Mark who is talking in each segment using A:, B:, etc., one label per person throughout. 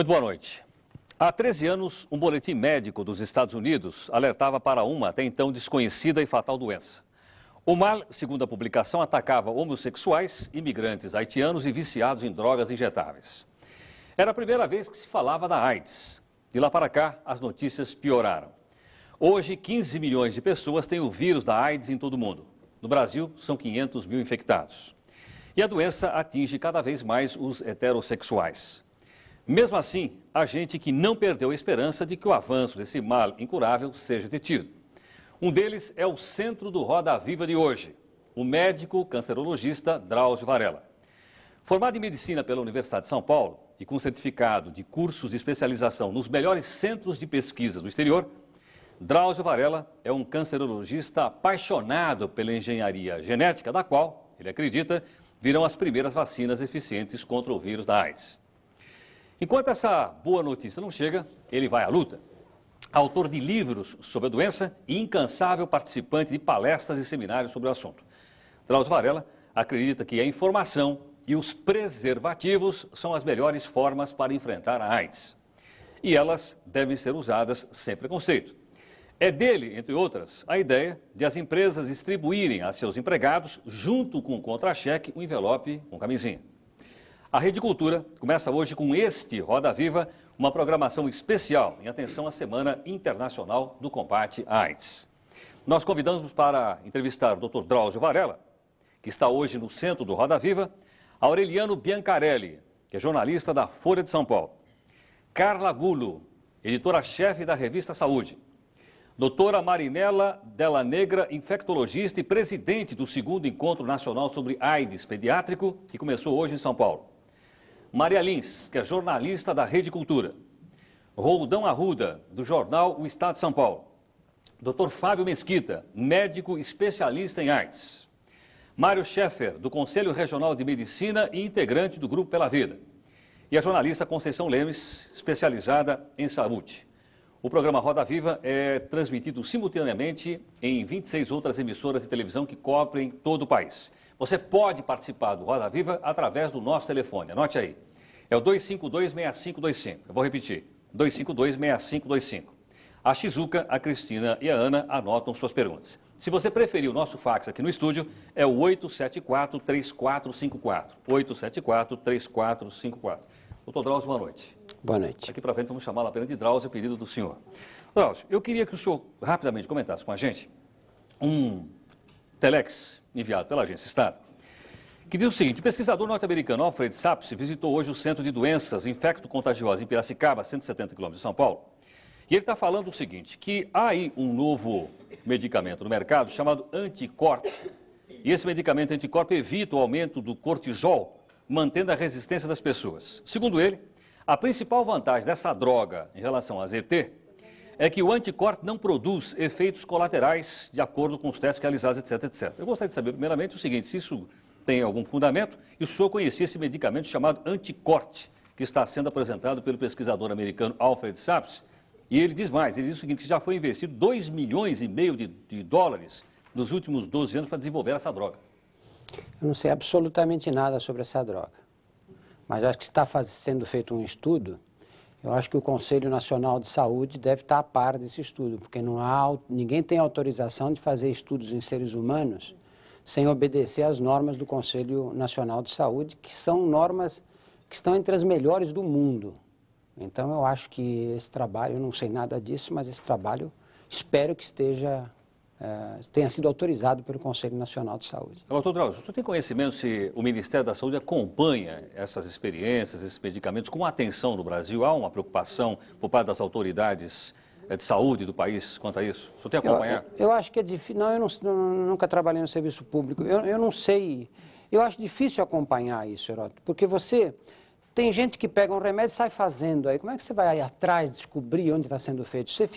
A: Muito boa noite. Há 13 anos, um boletim médico dos Estados Unidos alertava para uma até então desconhecida e fatal doença. O mal, segundo a publicação, atacava homossexuais, imigrantes haitianos e viciados em drogas injetáveis. Era a primeira vez que se falava da AIDS. De lá para cá, as notícias pioraram. Hoje, 15 milhões de pessoas têm o vírus da AIDS em todo o mundo. No Brasil, são 500 mil infectados. E a doença atinge cada vez mais os heterossexuais. Mesmo assim, há gente que não perdeu a esperança de que o avanço desse mal incurável seja detido. Um deles é o centro do Roda Viva de hoje, o médico cancerologista Drauzio Varella. Formado em medicina pela Universidade de São Paulo e com certificado de cursos de especialização nos melhores centros de pesquisa do exterior, Drauzio Varella é um cancerologista apaixonado pela engenharia genética, da qual, ele acredita, virão as primeiras vacinas eficientes contra o vírus da AIDS. Enquanto essa boa notícia não chega, ele vai à luta. Autor de livros sobre a doença e incansável participante de palestras e seminários sobre o assunto. Drauzio Varella acredita que a informação e os preservativos são as melhores formas para enfrentar a AIDS. E elas devem ser usadas sem preconceito. É dele, entre outras, a ideia de as empresas distribuírem a seus empregados, junto com o contra-cheque, um envelope com camisinha. A Rede Cultura começa hoje com este Roda Viva, uma programação especial em atenção à Semana Internacional do Combate à AIDS. Nós convidamos para entrevistar o Dr. Drauzio Varella, que está hoje no centro do Roda Viva, Aureliano Biancarelli, que é jornalista da Folha de São Paulo, Carla Gulo, editora-chefe da revista Saúde, doutora Marinela Della Negra, infectologista e presidente do 2º Encontro Nacional sobre AIDS Pediátrico, que começou hoje em São Paulo. Maria Lins, que é jornalista da Rede Cultura. Roldão Arruda, do jornal O Estado de São Paulo. Dr. Fábio Mesquita, médico especialista em AIDS. Mário Scheffer, do Conselho Regional de Medicina e integrante do Grupo Pela Vida. E a jornalista Conceição Lemes, especializada em saúde. O programa Roda Viva é transmitido simultaneamente em 26 outras emissoras de televisão que cobrem todo o país. Você pode participar do Roda Viva através do nosso telefone. Anote aí. É o 252-6525. Eu vou repetir. 252-6525. A Shizuka, a Cristina e a Ana anotam suas perguntas. Se você preferir o nosso fax aqui no estúdio, é o 874-3454. 874-3454. Doutor Drauzio, boa noite.
B: Boa noite.
A: Daqui para frente vamos chamá-la apenas de Drauzio, a pedido do senhor. Drauzio, eu queria que o senhor rapidamente comentasse com a gente um telex enviado pela Agência Estado, que diz o seguinte: o pesquisador norte-americano Alfred Saps visitou hoje o Centro de Doenças Infecto-Contagiosas em Piracicaba, 170 quilômetros de São Paulo, e ele está falando o seguinte, que há aí um novo medicamento no mercado chamado anticorpo, e esse medicamento anticorpo evita o aumento do cortisol, mantendo a resistência das pessoas. Segundo ele, a principal vantagem dessa droga em relação à ZT é que o anticorpo não produz efeitos colaterais de acordo com os testes realizados, etc, etc. Eu gostaria de saber, primeiramente, o seguinte, se isso tem algum fundamento, e o senhor conhecia esse medicamento chamado anticorte, que está sendo apresentado pelo pesquisador americano Alfred Saps, e ele diz mais, ele diz o seguinte, que já foi investido 2,5 milhões de dólares nos últimos 12 anos para desenvolver essa droga.
B: Eu não sei absolutamente nada sobre essa droga, mas acho que está sendo feito um estudo. Eu acho que o Conselho Nacional de Saúde deve estar a par desse estudo, porque ninguém tem autorização de fazer estudos em seres humanos sem obedecer às normas do Conselho Nacional de Saúde, que são normas que estão entre as melhores do mundo. Então, eu acho que esse trabalho, eu não sei nada disso, mas esse trabalho espero que tenha sido autorizado pelo Conselho Nacional de Saúde.
A: Doutor Drauzio, o senhor tem conhecimento se o Ministério da Saúde acompanha essas experiências, esses medicamentos com atenção no Brasil? Há uma preocupação por parte das autoridades de saúde do país quanto a isso? O senhor tem acompanhado?
B: Eu acho que é difícil. Não, eu nunca trabalhei no serviço público. Eu não sei. Eu acho difícil acompanhar isso, Heródoto, porque tem gente que pega um remédio e sai fazendo. Aí como é que você vai atrás, descobrir onde está sendo feito? Você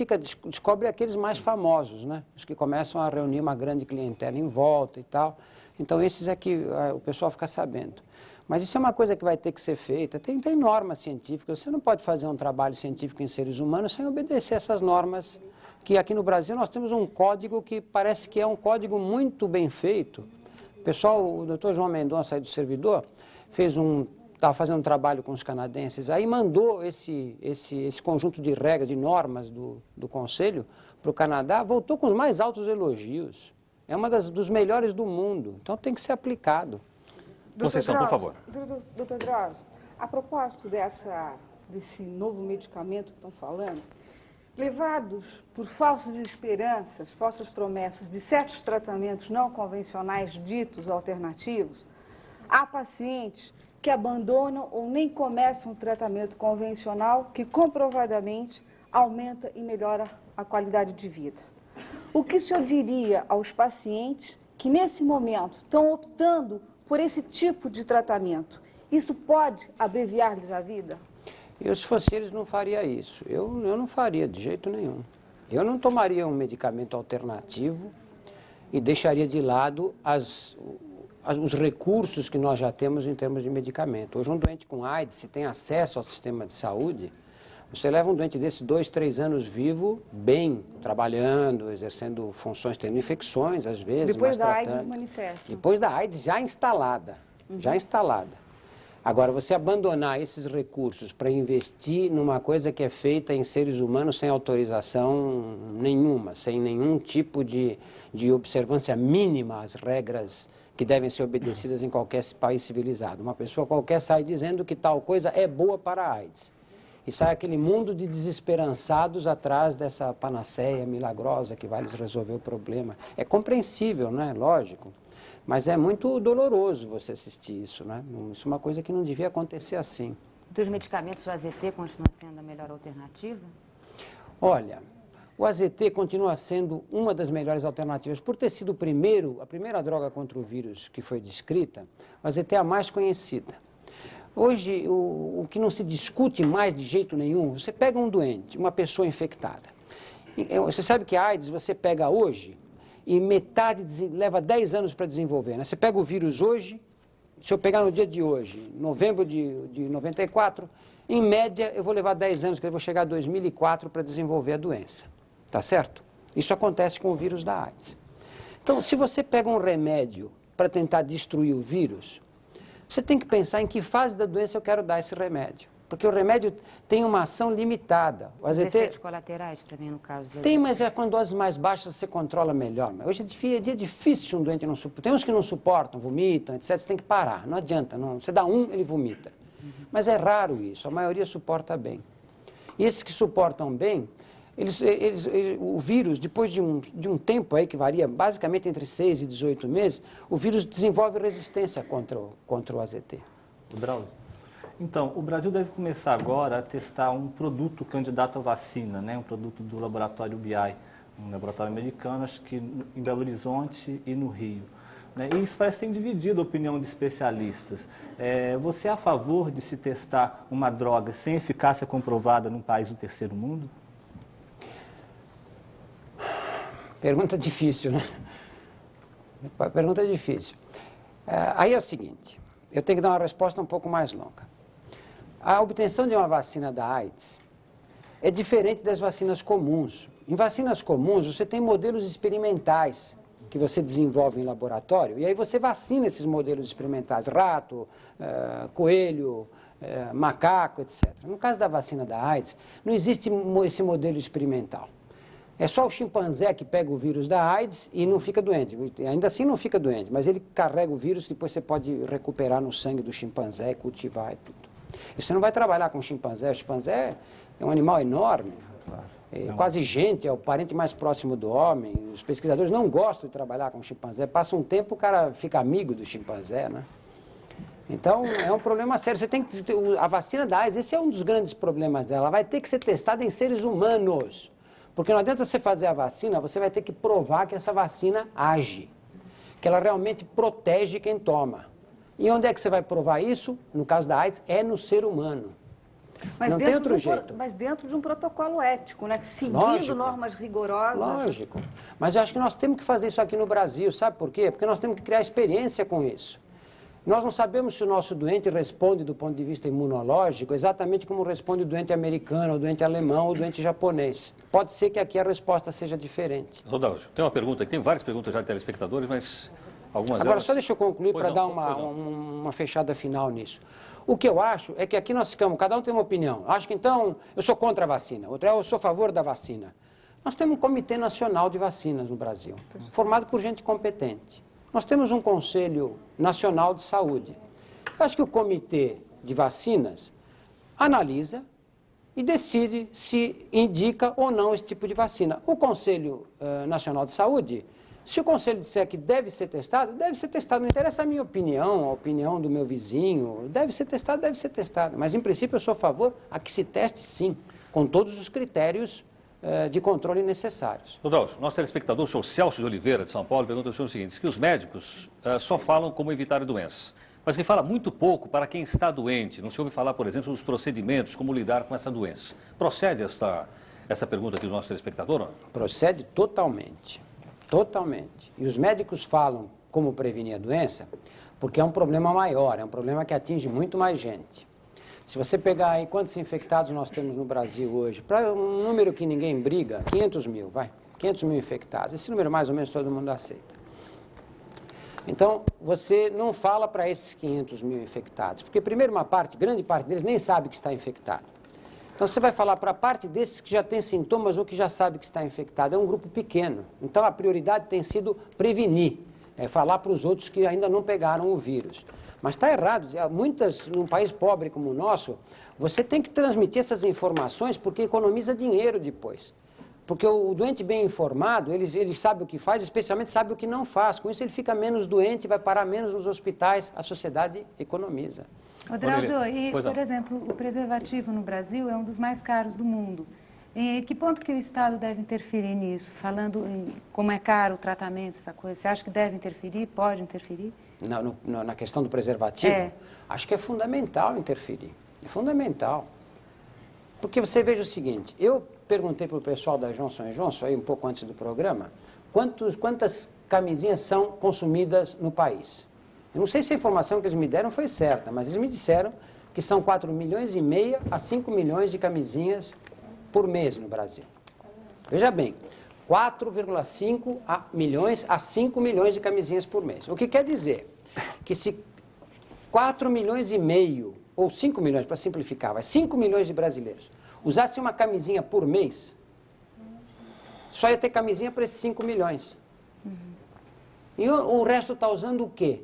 B: descobre aqueles mais famosos, né? Os que começam a reunir uma grande clientela em volta e tal. Então, esses é que o pessoal fica sabendo. Mas isso é uma coisa que vai ter que ser feita. Tem normas científicas. Você não pode fazer um trabalho científico em seres humanos sem obedecer essas normas, que aqui no Brasil nós temos um código que parece que é um código muito bem feito. O pessoal, o doutor João Mendonça aí do Servidor, fez um estava fazendo um trabalho com os canadenses, aí mandou esse conjunto de regras, de normas do Conselho para o Canadá, voltou com os mais altos elogios. É uma dos melhores do mundo, então tem que ser aplicado.
A: Conceição, por favor.
C: Doutor Drauzio, a propósito desse novo medicamento que estão falando, levados por falsas esperanças, falsas promessas de certos tratamentos não convencionais ditos alternativos, há pacientes que abandonam ou nem começam um tratamento convencional que comprovadamente aumenta e melhora a qualidade de vida. O que o senhor diria aos pacientes que nesse momento estão optando por esse tipo de tratamento? Isso pode abreviar-lhes a vida?
B: Eu, se fosse eles, não faria isso. Eu não faria de jeito nenhum. Eu não tomaria um medicamento alternativo e deixaria de lado os recursos que nós já temos em termos de medicamento. Hoje, um doente com AIDS, se tem acesso ao sistema de saúde, você leva um doente desse 2, 3 anos vivo, bem, trabalhando, exercendo funções, tendo infecções, às vezes,
C: depois
B: mas
C: da
B: tratando.
C: AIDS manifesta.
B: Depois da AIDS já instalada, já instalada. Agora, você abandonar esses recursos para investir numa coisa que é feita em seres humanos sem autorização nenhuma, sem nenhum tipo de observância mínima às regras que devem ser obedecidas em qualquer país civilizado. Uma pessoa qualquer sai dizendo que tal coisa é boa para a AIDS. E sai aquele mundo de desesperançados atrás dessa panaceia milagrosa que vai lhes resolver o problema. É compreensível, né? Lógico. Mas é muito doloroso você assistir isso, né? Isso é uma coisa que não devia acontecer assim.
D: Dos medicamentos, o AZT continua sendo a melhor alternativa?
B: Olha, o AZT continua sendo uma das melhores alternativas. Por ter sido a primeira droga contra o vírus que foi descrita, o AZT é a mais conhecida. Hoje, o que não se discute mais de jeito nenhum, você pega um doente, uma pessoa infectada. Você sabe que a AIDS você pega hoje e metade leva 10 anos para desenvolver, né? Você pega o vírus hoje, se eu pegar no dia de hoje, novembro de 94, em média eu vou levar 10 anos, porque eu vou chegar a 2004 para desenvolver a doença. Tá certo? Isso acontece com o vírus da AIDS. Então, se você pega um remédio para tentar destruir o vírus, você tem que pensar em que fase da doença eu quero dar esse remédio. Porque o remédio tem uma ação limitada. O AZT...
D: efeitos colaterais também, no caso do AZT?
B: Tem, mas com doses mais baixas você controla melhor. Mas hoje é dia difícil um doente não suportar. Tem uns que não suportam, vomitam, etc. Você tem que parar, não adianta. Não. Você dá um, ele vomita. Mas é raro isso, a maioria suporta bem. E esses que suportam bem, o vírus, depois de um tempo aí que varia basicamente entre 6 e 18 meses, o vírus desenvolve resistência contra o AZT.
E: O Drauzio. Então, o Brasil deve começar agora a testar um produto candidato à vacina, né? Um produto do laboratório BI, um laboratório americano, acho que em Belo Horizonte e no Rio. Né? E isso parece que tem dividido a opinião de especialistas. Você é a favor de se testar uma droga sem eficácia comprovada num país do terceiro mundo?
B: Pergunta difícil, né? Pergunta difícil. Aí é o seguinte, eu tenho que dar uma resposta um pouco mais longa. A obtenção de uma vacina da AIDS é diferente das vacinas comuns. Em vacinas comuns, você tem modelos experimentais que você desenvolve em laboratório, e aí você vacina esses modelos experimentais, rato, coelho, macaco, etc. No caso da vacina da AIDS, não existe esse modelo experimental. É só o chimpanzé que pega o vírus da AIDS e não fica doente. Ainda assim não fica doente, mas ele carrega o vírus e depois você pode recuperar no sangue do chimpanzé, cultivar e tudo. E você não vai trabalhar com o chimpanzé. O chimpanzé é um animal enorme, quase gente, é o parente mais próximo do homem. Os pesquisadores não gostam de trabalhar com o chimpanzé. Passa um tempo, o cara fica amigo do chimpanzé, né? Então, é um problema sério. Você tem que a vacina da AIDS, esse é um dos grandes problemas dela. Ela vai ter que ser testada em seres humanos. Porque não adianta você fazer a vacina, você vai ter que provar que essa vacina age, que ela realmente protege quem toma. E onde é que você vai provar isso? No caso da AIDS, é no ser humano.
C: Mas
B: não tem outro jeito.
C: Mas dentro de um protocolo ético, né? Seguindo
B: Lógico.
C: normas rigorosas.
B: Lógico. Mas eu acho que nós temos que fazer isso aqui no Brasil, sabe por quê? Porque nós temos que criar experiência com isso. Nós não sabemos se o nosso doente responde do ponto de vista imunológico exatamente como responde o doente americano, o doente alemão, ou o doente japonês. Pode ser que aqui a resposta seja diferente.
A: Rodolfo, tem uma pergunta, tem várias perguntas já de telespectadores, mas Algumas
B: Agora,
A: delas...
B: só deixa eu concluir
A: Pois
B: para
A: não,
B: dar
A: pois não.
B: uma fechada final nisso. O que eu acho é que aqui nós ficamos, cada um tem uma opinião. Acho que então, eu sou contra a vacina, outro eu sou a favor da vacina. Nós temos um Comitê Nacional de Vacinas no Brasil, formado por gente competente. Nós temos um Conselho Nacional de Saúde. Eu acho que o Comitê de Vacinas analisa e decide se indica ou não esse tipo de vacina. O Conselho Nacional de Saúde, se o Conselho disser que deve ser testado, não interessa a minha opinião, a opinião do meu vizinho, deve ser testado, mas em princípio eu sou a favor a que se teste sim, com todos os critérios de controle necessários.
A: Doutor, nosso telespectador, o senhor Celso de Oliveira, de São Paulo, pergunta o senhor o seguinte, diz que os médicos só falam como evitar a doença, mas que fala muito pouco para quem está doente. Não se ouve falar, por exemplo, dos procedimentos, como lidar com essa doença. Procede essa pergunta aqui do nosso telespectador? Não?
B: Procede totalmente, totalmente. E os médicos falam como prevenir a doença porque é um problema maior, é um problema que atinge muito mais gente. Se você pegar aí quantos infectados nós temos no Brasil hoje, para um número que ninguém briga, 500 mil, vai, 500 mil infectados. Esse número mais ou menos todo mundo aceita. Então, você não fala para esses 500 mil infectados, porque primeiro grande parte deles nem sabe que está infectado. Então, você vai falar para a parte desses que já tem sintomas ou que já sabe que está infectado. É um grupo pequeno. Então, a prioridade tem sido prevenir, falar para os outros que ainda não pegaram o vírus. Mas está errado. Num país pobre como o nosso, você tem que transmitir essas informações porque economiza dinheiro depois. Porque o doente bem informado, ele sabe o que faz, especialmente sabe o que não faz. Com isso ele fica menos doente, vai parar menos nos hospitais, a sociedade economiza.
F: Ô, Drauzio, por exemplo, o preservativo no Brasil é um dos mais caros do mundo. Em que ponto que o Estado deve interferir nisso? Falando em como é caro o tratamento, essa coisa, você acha que deve interferir, pode interferir?
B: Na questão do preservativo?
F: É.
B: Acho que é fundamental interferir. É fundamental. Porque você veja o seguinte, eu perguntei para o pessoal da Johnson & Johnson, aí um pouco antes do programa, quantas camisinhas são consumidas no país. Eu não sei se a informação que eles me deram foi certa, mas eles me disseram que são 4,5 milhões a 5 milhões de camisinhas por mês no Brasil. Veja bem, 4,5 milhões a 5 milhões de camisinhas por mês. O que quer dizer que se 4,5 milhões ou 5 milhões, para simplificar, 5 milhões de brasileiros usassem uma camisinha por mês, só ia ter camisinha para esses 5 milhões. E o resto está usando o quê?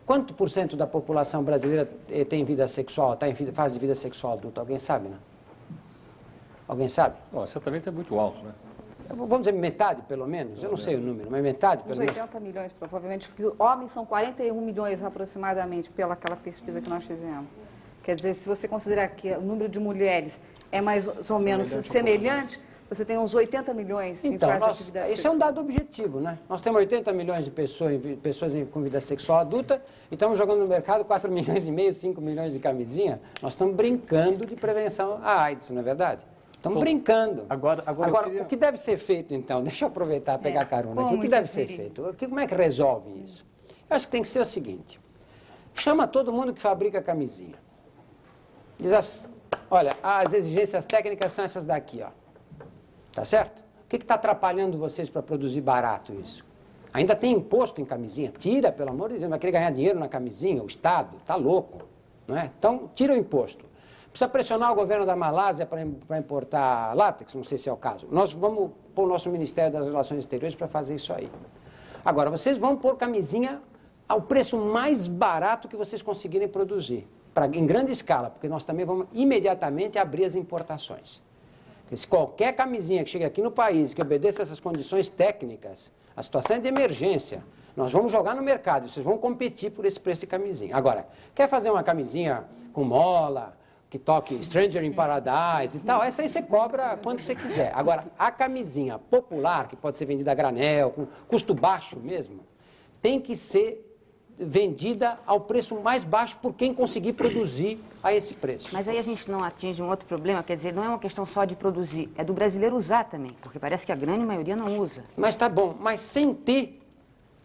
B: Quanto por cento da população brasileira tem vida sexual, está em fase de vida sexual adulta? Alguém sabe, não? Alguém sabe?
A: Bom, certamente é muito alto, né?
B: Vamos dizer metade, pelo menos? Eu não sei o número, mas metade, pelo
C: Uns
B: menos?
C: 80 milhões, provavelmente, porque homens são 41 milhões aproximadamente, pelaquela pesquisa que nós fizemos. Quer dizer, se você considerar que o número de mulheres é mais ou menos semelhante, você tem uns 80 milhões em fase de atividade
B: isso
C: sexual.
B: é um dado objetivo, né? Nós temos 80 milhões de pessoas com vida sexual adulta e estamos jogando no mercado 4,5 milhões, 5 milhões de camisinha. Nós estamos brincando de prevenção à AIDS, não é verdade? Estamos brincando.
E: Agora
B: o que deve ser feito, então? Deixa eu aproveitar e pegar carona aqui. O que deve ser feito? Como é que resolve isso? Eu acho que tem que ser o seguinte. Chama todo mundo que fabrica camisinha. Diz olha, as exigências técnicas são essas daqui, ó. Tá certo? O que está atrapalhando vocês para produzir barato isso? Ainda tem imposto em camisinha? Tira, pelo amor de Deus, vai querer ganhar dinheiro na camisinha? O Estado? Tá louco, não é? Então, tira o imposto. Precisa pressionar o governo da Malásia para importar látex? Não sei se é o caso. Nós vamos pôr o nosso Ministério das Relações Exteriores para fazer isso aí. Agora, vocês vão pôr camisinha ao preço mais barato que vocês conseguirem produzir, em grande escala, porque nós também vamos imediatamente abrir as importações. Porque se qualquer camisinha que chegue aqui no país, que obedeça essas condições técnicas, a situação é de emergência, nós vamos jogar no mercado, vocês vão competir por esse preço de camisinha. Agora, quer fazer uma camisinha com mola, que toque Stranger in Paradise e tal, essa aí você cobra quanto você quiser. Agora, a camisinha popular, que pode ser vendida a granel, com custo baixo mesmo, tem que ser vendida ao preço mais baixo por quem conseguir produzir a esse preço.
D: Mas aí a gente não atinge um outro problema, quer dizer, não é uma questão só de produzir, é do brasileiro usar também, porque parece que a grande maioria não usa.
B: Mas tá bom, mas sem ter,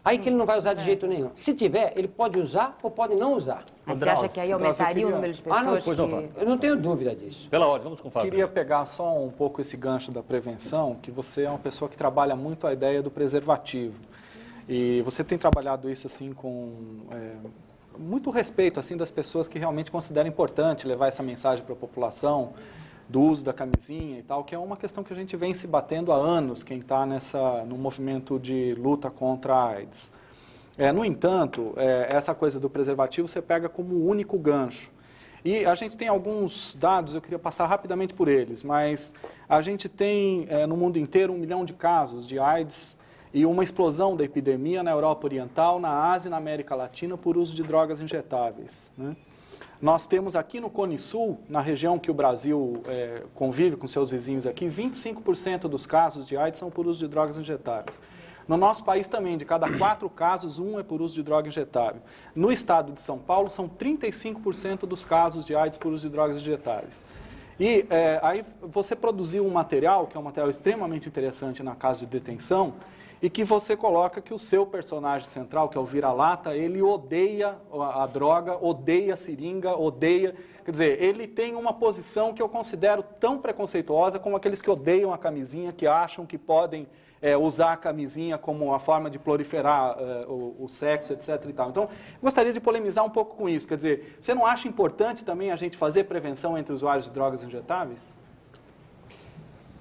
B: aí que ele não vai usar de jeito nenhum. Se tiver, ele pode usar ou pode não usar.
D: Mas você acha que aí aumentaria o número de pessoas
B: eu não tenho dúvida disso.
A: Pela ordem, vamos com o Fábio.
G: Queria pegar só um pouco esse gancho da prevenção, que você é uma pessoa que trabalha muito a ideia do preservativo. E você tem trabalhado isso assim com muito respeito assim das pessoas que realmente consideram importante levar essa mensagem para a população do uso da camisinha e tal, que é uma questão que a gente vem se batendo há anos, quem está no movimento de luta contra a AIDS. No entanto, essa coisa do preservativo você pega como único gancho. E a gente tem alguns dados, eu queria passar rapidamente por eles, mas a gente tem no mundo inteiro 1 milhão de casos de AIDS e uma explosão da epidemia na Europa Oriental, na Ásia e na América Latina por uso de drogas injetáveis, né? Nós temos aqui no Cone Sul, na região que o Brasil convive com seus vizinhos aqui, 25% dos casos de AIDS são por uso de drogas injetáveis. No nosso país também, de cada 4 casos, 1 é por uso de droga injetável. No estado de São Paulo, são 35% dos casos de AIDS por uso de drogas injetáveis. E aí você produziu um material, que é um material extremamente interessante na casa de detenção, e que você coloca que o seu personagem central, que é o vira-lata, ele odeia a droga, odeia a seringa, odeia... Quer dizer, ele tem uma posição que eu considero tão preconceituosa como aqueles que odeiam a camisinha, que acham que podem usar a camisinha como uma forma de proliferar o sexo, etc. e tal. Então, gostaria de polemizar um pouco com isso. Quer dizer, você não acha importante também a gente fazer prevenção entre usuários de drogas injetáveis?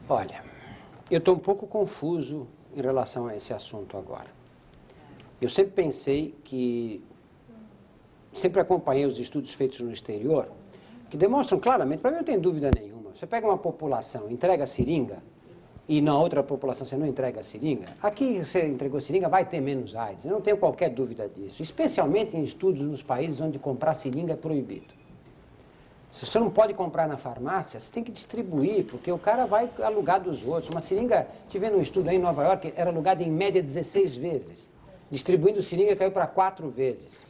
B: Olha, eu estou um pouco confuso em relação a esse assunto agora. Eu sempre pensei sempre acompanhei os estudos feitos no exterior, que demonstram claramente, para mim não tem dúvida nenhuma, você pega uma população, entrega a seringa, e na outra população você não entrega a seringa, aqui você entregou a seringa, vai ter menos AIDS, eu não tenho qualquer dúvida disso, especialmente em estudos nos países onde comprar seringa é proibido. Se você não pode comprar na farmácia, você tem que distribuir, porque o cara vai alugar dos outros. Uma seringa, tive um estudo aí em Nova York, era alugada em média 16 vezes. Distribuindo seringa caiu para 4 vezes.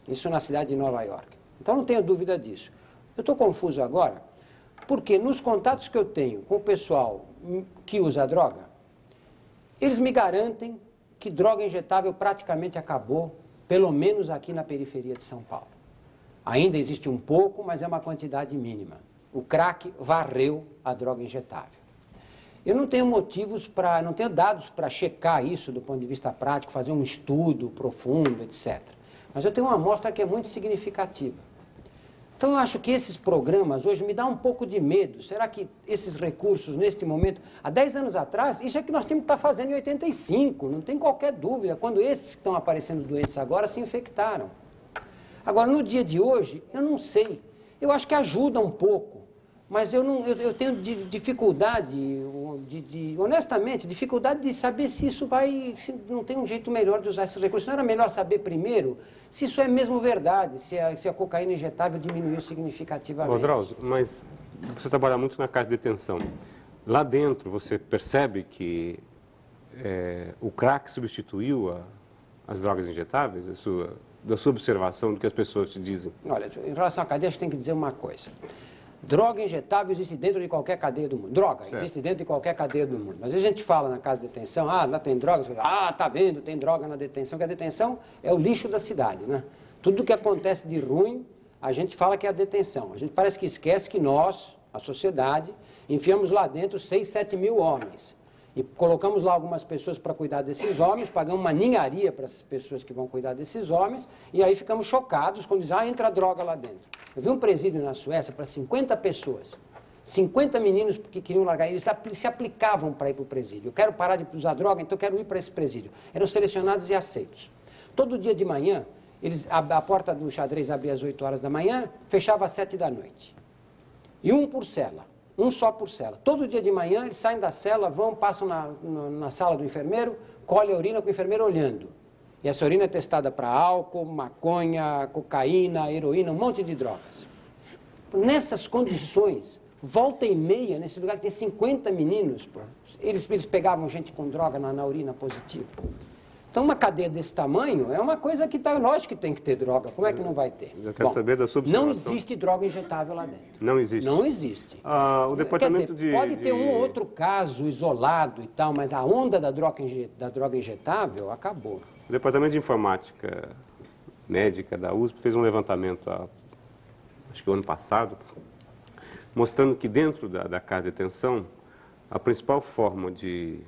B: Isso na cidade de Nova York. Então não tenho dúvida disso. Eu estou confuso agora, porque nos contatos que eu tenho com o pessoal que usa droga, eles me garantem que droga injetável praticamente acabou, pelo menos aqui na periferia de São Paulo. Ainda existe um pouco, mas é uma quantidade mínima. O crack varreu a droga injetável. Eu não tenho não tenho dados para checar isso do ponto de vista prático, fazer um estudo profundo, etc. Mas eu tenho uma amostra que é muito significativa. Então eu acho que esses programas hoje me dão um pouco de medo. Será que esses recursos, neste momento, há 10 anos atrás, isso é que nós tínhamos que estar fazendo em 85, não tem qualquer dúvida, quando esses que estão aparecendo doentes agora se infectaram. Agora, no dia de hoje, eu não sei. Eu acho que ajuda um pouco, mas eu tenho dificuldade, honestamente, dificuldade de saber se isso se não tem um jeito melhor de usar esses recursos. Não era melhor saber primeiro se isso é mesmo verdade, se a cocaína injetável diminuiu significativamente.
H: Drauzio, mas você trabalha muito na casa de detenção. Lá dentro, você percebe que o crack substituiu as drogas injetáveis? Da sua observação, do que as pessoas te dizem?
B: Olha, em relação à cadeia, a gente tem que dizer uma coisa. Droga injetável existe dentro de qualquer cadeia do mundo. Droga existe dentro de qualquer cadeia do mundo. Às vezes a gente fala na casa de detenção, lá tem droga, você fala, tá vendo, tem droga na detenção, que a detenção é o lixo da cidade, né? Tudo que acontece de ruim, a gente fala que é a detenção. A gente parece que esquece que nós, a sociedade, enfiamos lá dentro 6, 7 mil homens. E colocamos lá algumas pessoas para cuidar desses homens, pagamos uma ninharia para essas pessoas que vão cuidar desses homens, e aí ficamos chocados quando dizem, entra droga lá dentro. Eu vi um presídio na Suécia para 50 pessoas, 50 meninos que queriam largar, eles se aplicavam para ir para o presídio. Eu quero parar de usar droga, então eu quero ir para esse presídio. Eram selecionados e aceitos. Todo dia de manhã, a porta do xadrez abria às 8 horas da manhã, fechava às 7 da noite. E um por cela. Um só por cela. Todo dia de manhã eles saem da cela, passam na sala do enfermeiro, colhem a urina com o enfermeiro olhando. E essa urina é testada para álcool, maconha, cocaína, heroína, um monte de drogas. Nessas condições, volta e meia, nesse lugar que tem 50 meninos, eles pegavam gente com droga na urina positiva. Então, uma cadeia desse tamanho é uma coisa que está... Lógico que tem que ter droga. Como é que não vai ter?
H: Eu quero saber da sua observação.
B: Não existe droga injetável lá dentro.
H: Não existe?
B: Não existe.
H: O departamento
B: pode ter um ou outro caso isolado e tal, mas a onda da droga injetável acabou.
H: O Departamento de Informática Médica da USP fez um levantamento, acho que o ano passado, mostrando que dentro da casa de detenção, a principal forma de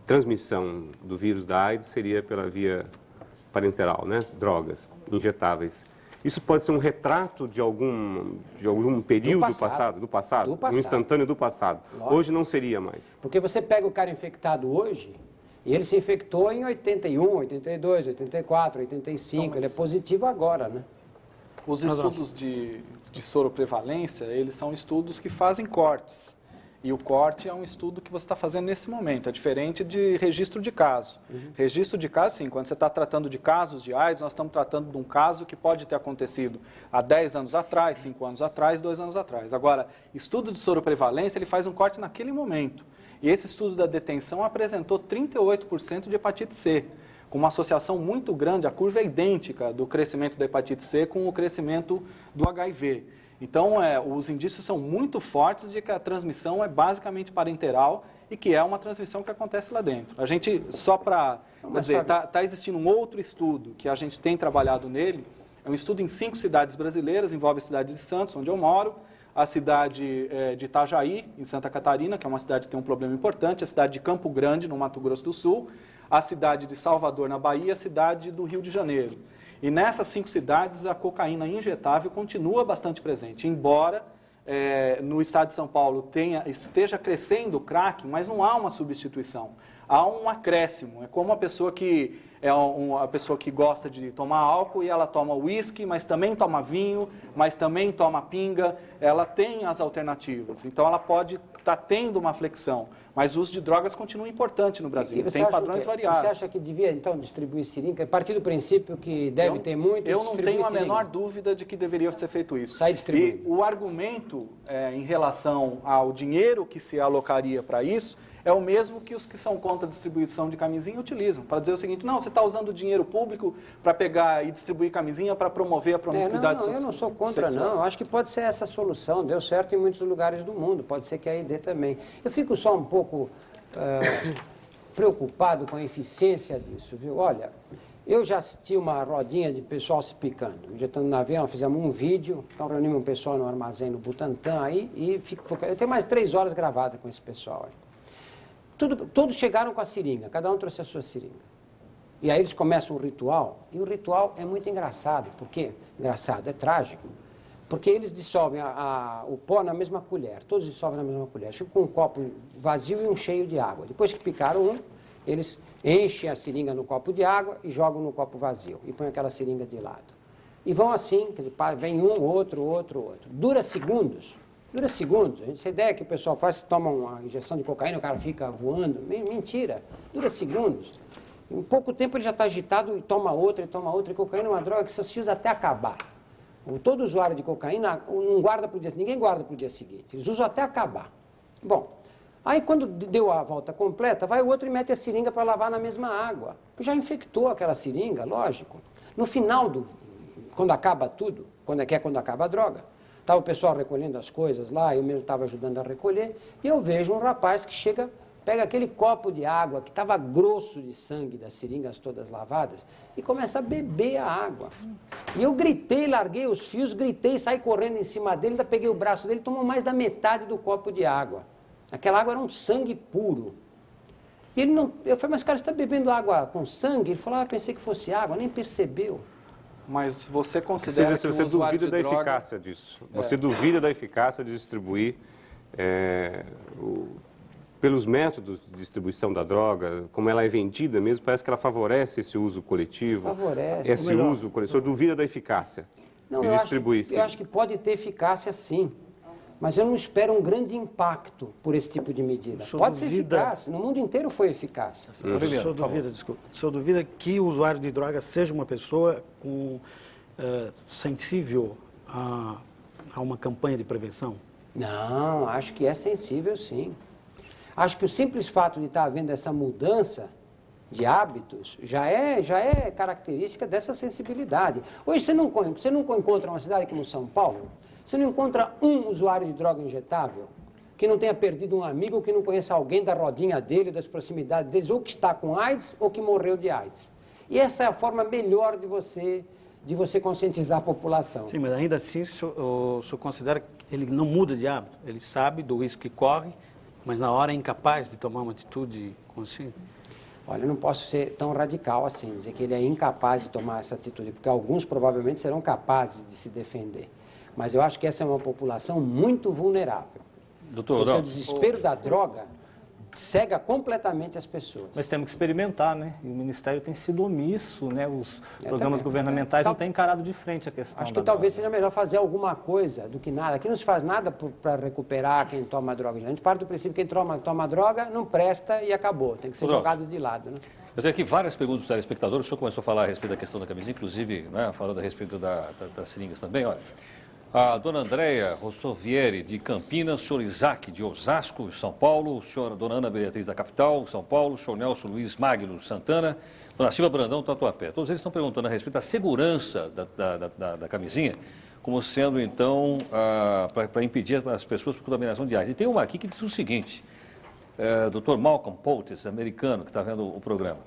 H: transmissão do vírus da AIDS seria pela via parenteral, né? Drogas injetáveis. Isso pode ser um retrato de algum período do passado, um instantâneo do passado. Lógico. Hoje não seria mais.
B: Porque você pega o cara infectado hoje, e ele se infectou em 81, 82, 84, 85, ele é positivo agora, né?
G: Os estudos de soroprevalência, eles são estudos que fazem cortes. E o corte é um estudo que você está fazendo nesse momento, é diferente de registro de caso. Registro de caso, sim, quando você está tratando de casos de AIDS, nós estamos tratando de um caso que pode ter acontecido há 10 anos atrás, 5 anos atrás, 2 anos atrás. Agora, estudo de soroprevalência, ele faz um corte naquele momento. E esse estudo da detenção apresentou 38% de hepatite C, com uma associação muito grande, a curva é idêntica do crescimento da hepatite C com o crescimento do HIV. Então, os indícios são muito fortes de que a transmissão é basicamente parenteral e que é uma transmissão que acontece lá dentro. A gente, só para dizer, está existindo um outro estudo que a gente tem trabalhado nele, é um estudo em 5 cidades brasileiras, envolve a cidade de Santos, onde eu moro, a cidade de Itajaí, em Santa Catarina, que é uma cidade que tem um problema importante, a cidade de Campo Grande, no Mato Grosso do Sul, a cidade de Salvador, na Bahia, e a cidade do Rio de Janeiro. E nessas 5 cidades, a cocaína injetável continua bastante presente, embora no estado de São Paulo esteja crescendo o crack, mas não há uma substituição, há um acréscimo. É como a pessoa que a pessoa que gosta de tomar álcool e ela toma uísque, mas também toma vinho, mas também toma pinga, ela tem as alternativas. Então, ela pode estar tendo uma flexão, mas o uso de drogas continua importante no Brasil, tem padrões variados.
B: Você acha que devia, então, distribuir seringa? A partir do princípio que deve ter muito,
G: eu não tenho a menor dúvida de que deveria ser feito isso.
B: Sai distribuindo.
G: E o argumento em relação ao dinheiro que se alocaria para isso é o mesmo que os que são contra a distribuição de camisinha utilizam, para dizer o seguinte: não, você está usando o dinheiro público para pegar e distribuir camisinha para promover a promiscuidade social.
B: Eu não sou contra, não. Eu acho que pode ser essa solução. Deu certo em muitos lugares do mundo. Pode ser que aí dê também. Eu fico só um pouco preocupado com a eficiência disso, viu? Olha, eu já assisti uma rodinha de pessoal se picando. Injetando na veia, nós fizemos um vídeo, então reunimos um pessoal no armazém no Butantã aí e eu tenho mais 3 horas gravadas com esse pessoal aí. Todos chegaram com a seringa, cada um trouxe a sua seringa. E aí eles começam um ritual, e o ritual é muito engraçado. Por quê? Engraçado, é trágico. Porque eles dissolvem o pó na mesma colher, todos dissolvem na mesma colher. Ficam com um copo vazio e um cheio de água. Depois que picaram um, eles enchem a seringa no copo de água e jogam no copo vazio. E põem aquela seringa de lado. E vão assim, quer dizer, vem um, outro. Dura segundos. Essa ideia que o pessoal faz, toma uma injeção de cocaína, o cara fica voando. Mentira. Dura segundos. Em pouco tempo ele já está agitado e toma outra. E cocaína é uma droga que se usa até acabar. Todo usuário de cocaína não guarda para o dia seguinte. Ninguém guarda para o dia seguinte. Eles usam até acabar. Bom, aí quando deu a volta completa, vai o outro e mete a seringa para lavar na mesma água. Já infectou aquela seringa, lógico. No final, quando acaba tudo, quando acaba a droga, estava o pessoal recolhendo as coisas lá, eu mesmo estava ajudando a recolher, e eu vejo um rapaz que chega, pega aquele copo de água que estava grosso de sangue das seringas todas lavadas e começa a beber a água. E eu gritei, larguei os fios, saí correndo em cima dele, ainda peguei o braço dele, tomou mais da metade do copo de água. Aquela água era um sangue puro. E ele não, eu falei, mas cara, você está bebendo água com sangue? Ele falou, pensei que fosse água, nem percebeu.
G: Mas você considera que
H: você duvida da eficácia disso. Você duvida da eficácia de distribuir pelos métodos de distribuição da droga, como ela é vendida mesmo, parece que ela favorece esse uso coletivo.
B: Favorece.
H: Esse uso coletivo. Você duvida da eficácia de distribuir.
B: Eu acho que pode ter eficácia, sim. Mas eu não espero um grande impacto por esse tipo de medida. Pode ser eficaz. No mundo inteiro foi eficaz.
I: O senhor duvida que o usuário de drogas seja uma pessoa sensível a uma campanha de prevenção?
B: Não, acho que é sensível, sim. Acho que o simples fato de estar havendo essa mudança de hábitos já é característica dessa sensibilidade. Hoje você não encontra uma cidade como São Paulo, você não encontra um usuário de droga injetável que não tenha perdido um amigo ou que não conheça alguém da rodinha dele, das proximidades deles, ou que está com AIDS ou que morreu de AIDS. E essa é a forma melhor de você conscientizar a população.
I: Sim, mas ainda assim o senhor considera que ele não muda de hábito? Ele sabe do risco que corre, mas na hora é incapaz de tomar uma atitude Como assim?
B: Olha, eu não posso ser tão radical assim, dizer que ele é incapaz de tomar essa atitude, porque alguns provavelmente serão capazes de se defender. Mas eu acho que essa é uma população muito vulnerável.
A: Doutor
B: Porque
A: Rodal.
B: o desespero da droga cega completamente as pessoas.
E: Mas temos que experimentar, né? E o Ministério tem sido omisso, né? Os programas
B: também.
E: governamentais não têm encarado de frente a questão
B: Acho
E: da
B: que talvez
E: droga.
B: seja melhor fazer alguma coisa do que nada. Aqui não se faz nada para recuperar quem toma droga. A gente parte do princípio que quem toma droga não presta e acabou. Tem que ser
A: Rodolfo,
B: jogado de lado, né?
A: Eu tenho aqui várias perguntas dos telespectadores. O senhor começou a falar a respeito da questão da camisinha, inclusive, né, falando a respeito das seringas também. Olha, a dona Andréia Rossovieri, de Campinas, o senhor Isaac, de Osasco, São Paulo, a dona Ana Beatriz, da capital, São Paulo, o senhor Nelson Luiz Magno, Santana, dona Silva Brandão, Tatuapé. Todos eles estão perguntando a respeito da segurança da camisinha, como sendo, então, para impedir as pessoas por contaminação de AIDS. E tem uma aqui que diz o seguinte, Dr. Malcolm Poultice, americano, que está vendo o programa,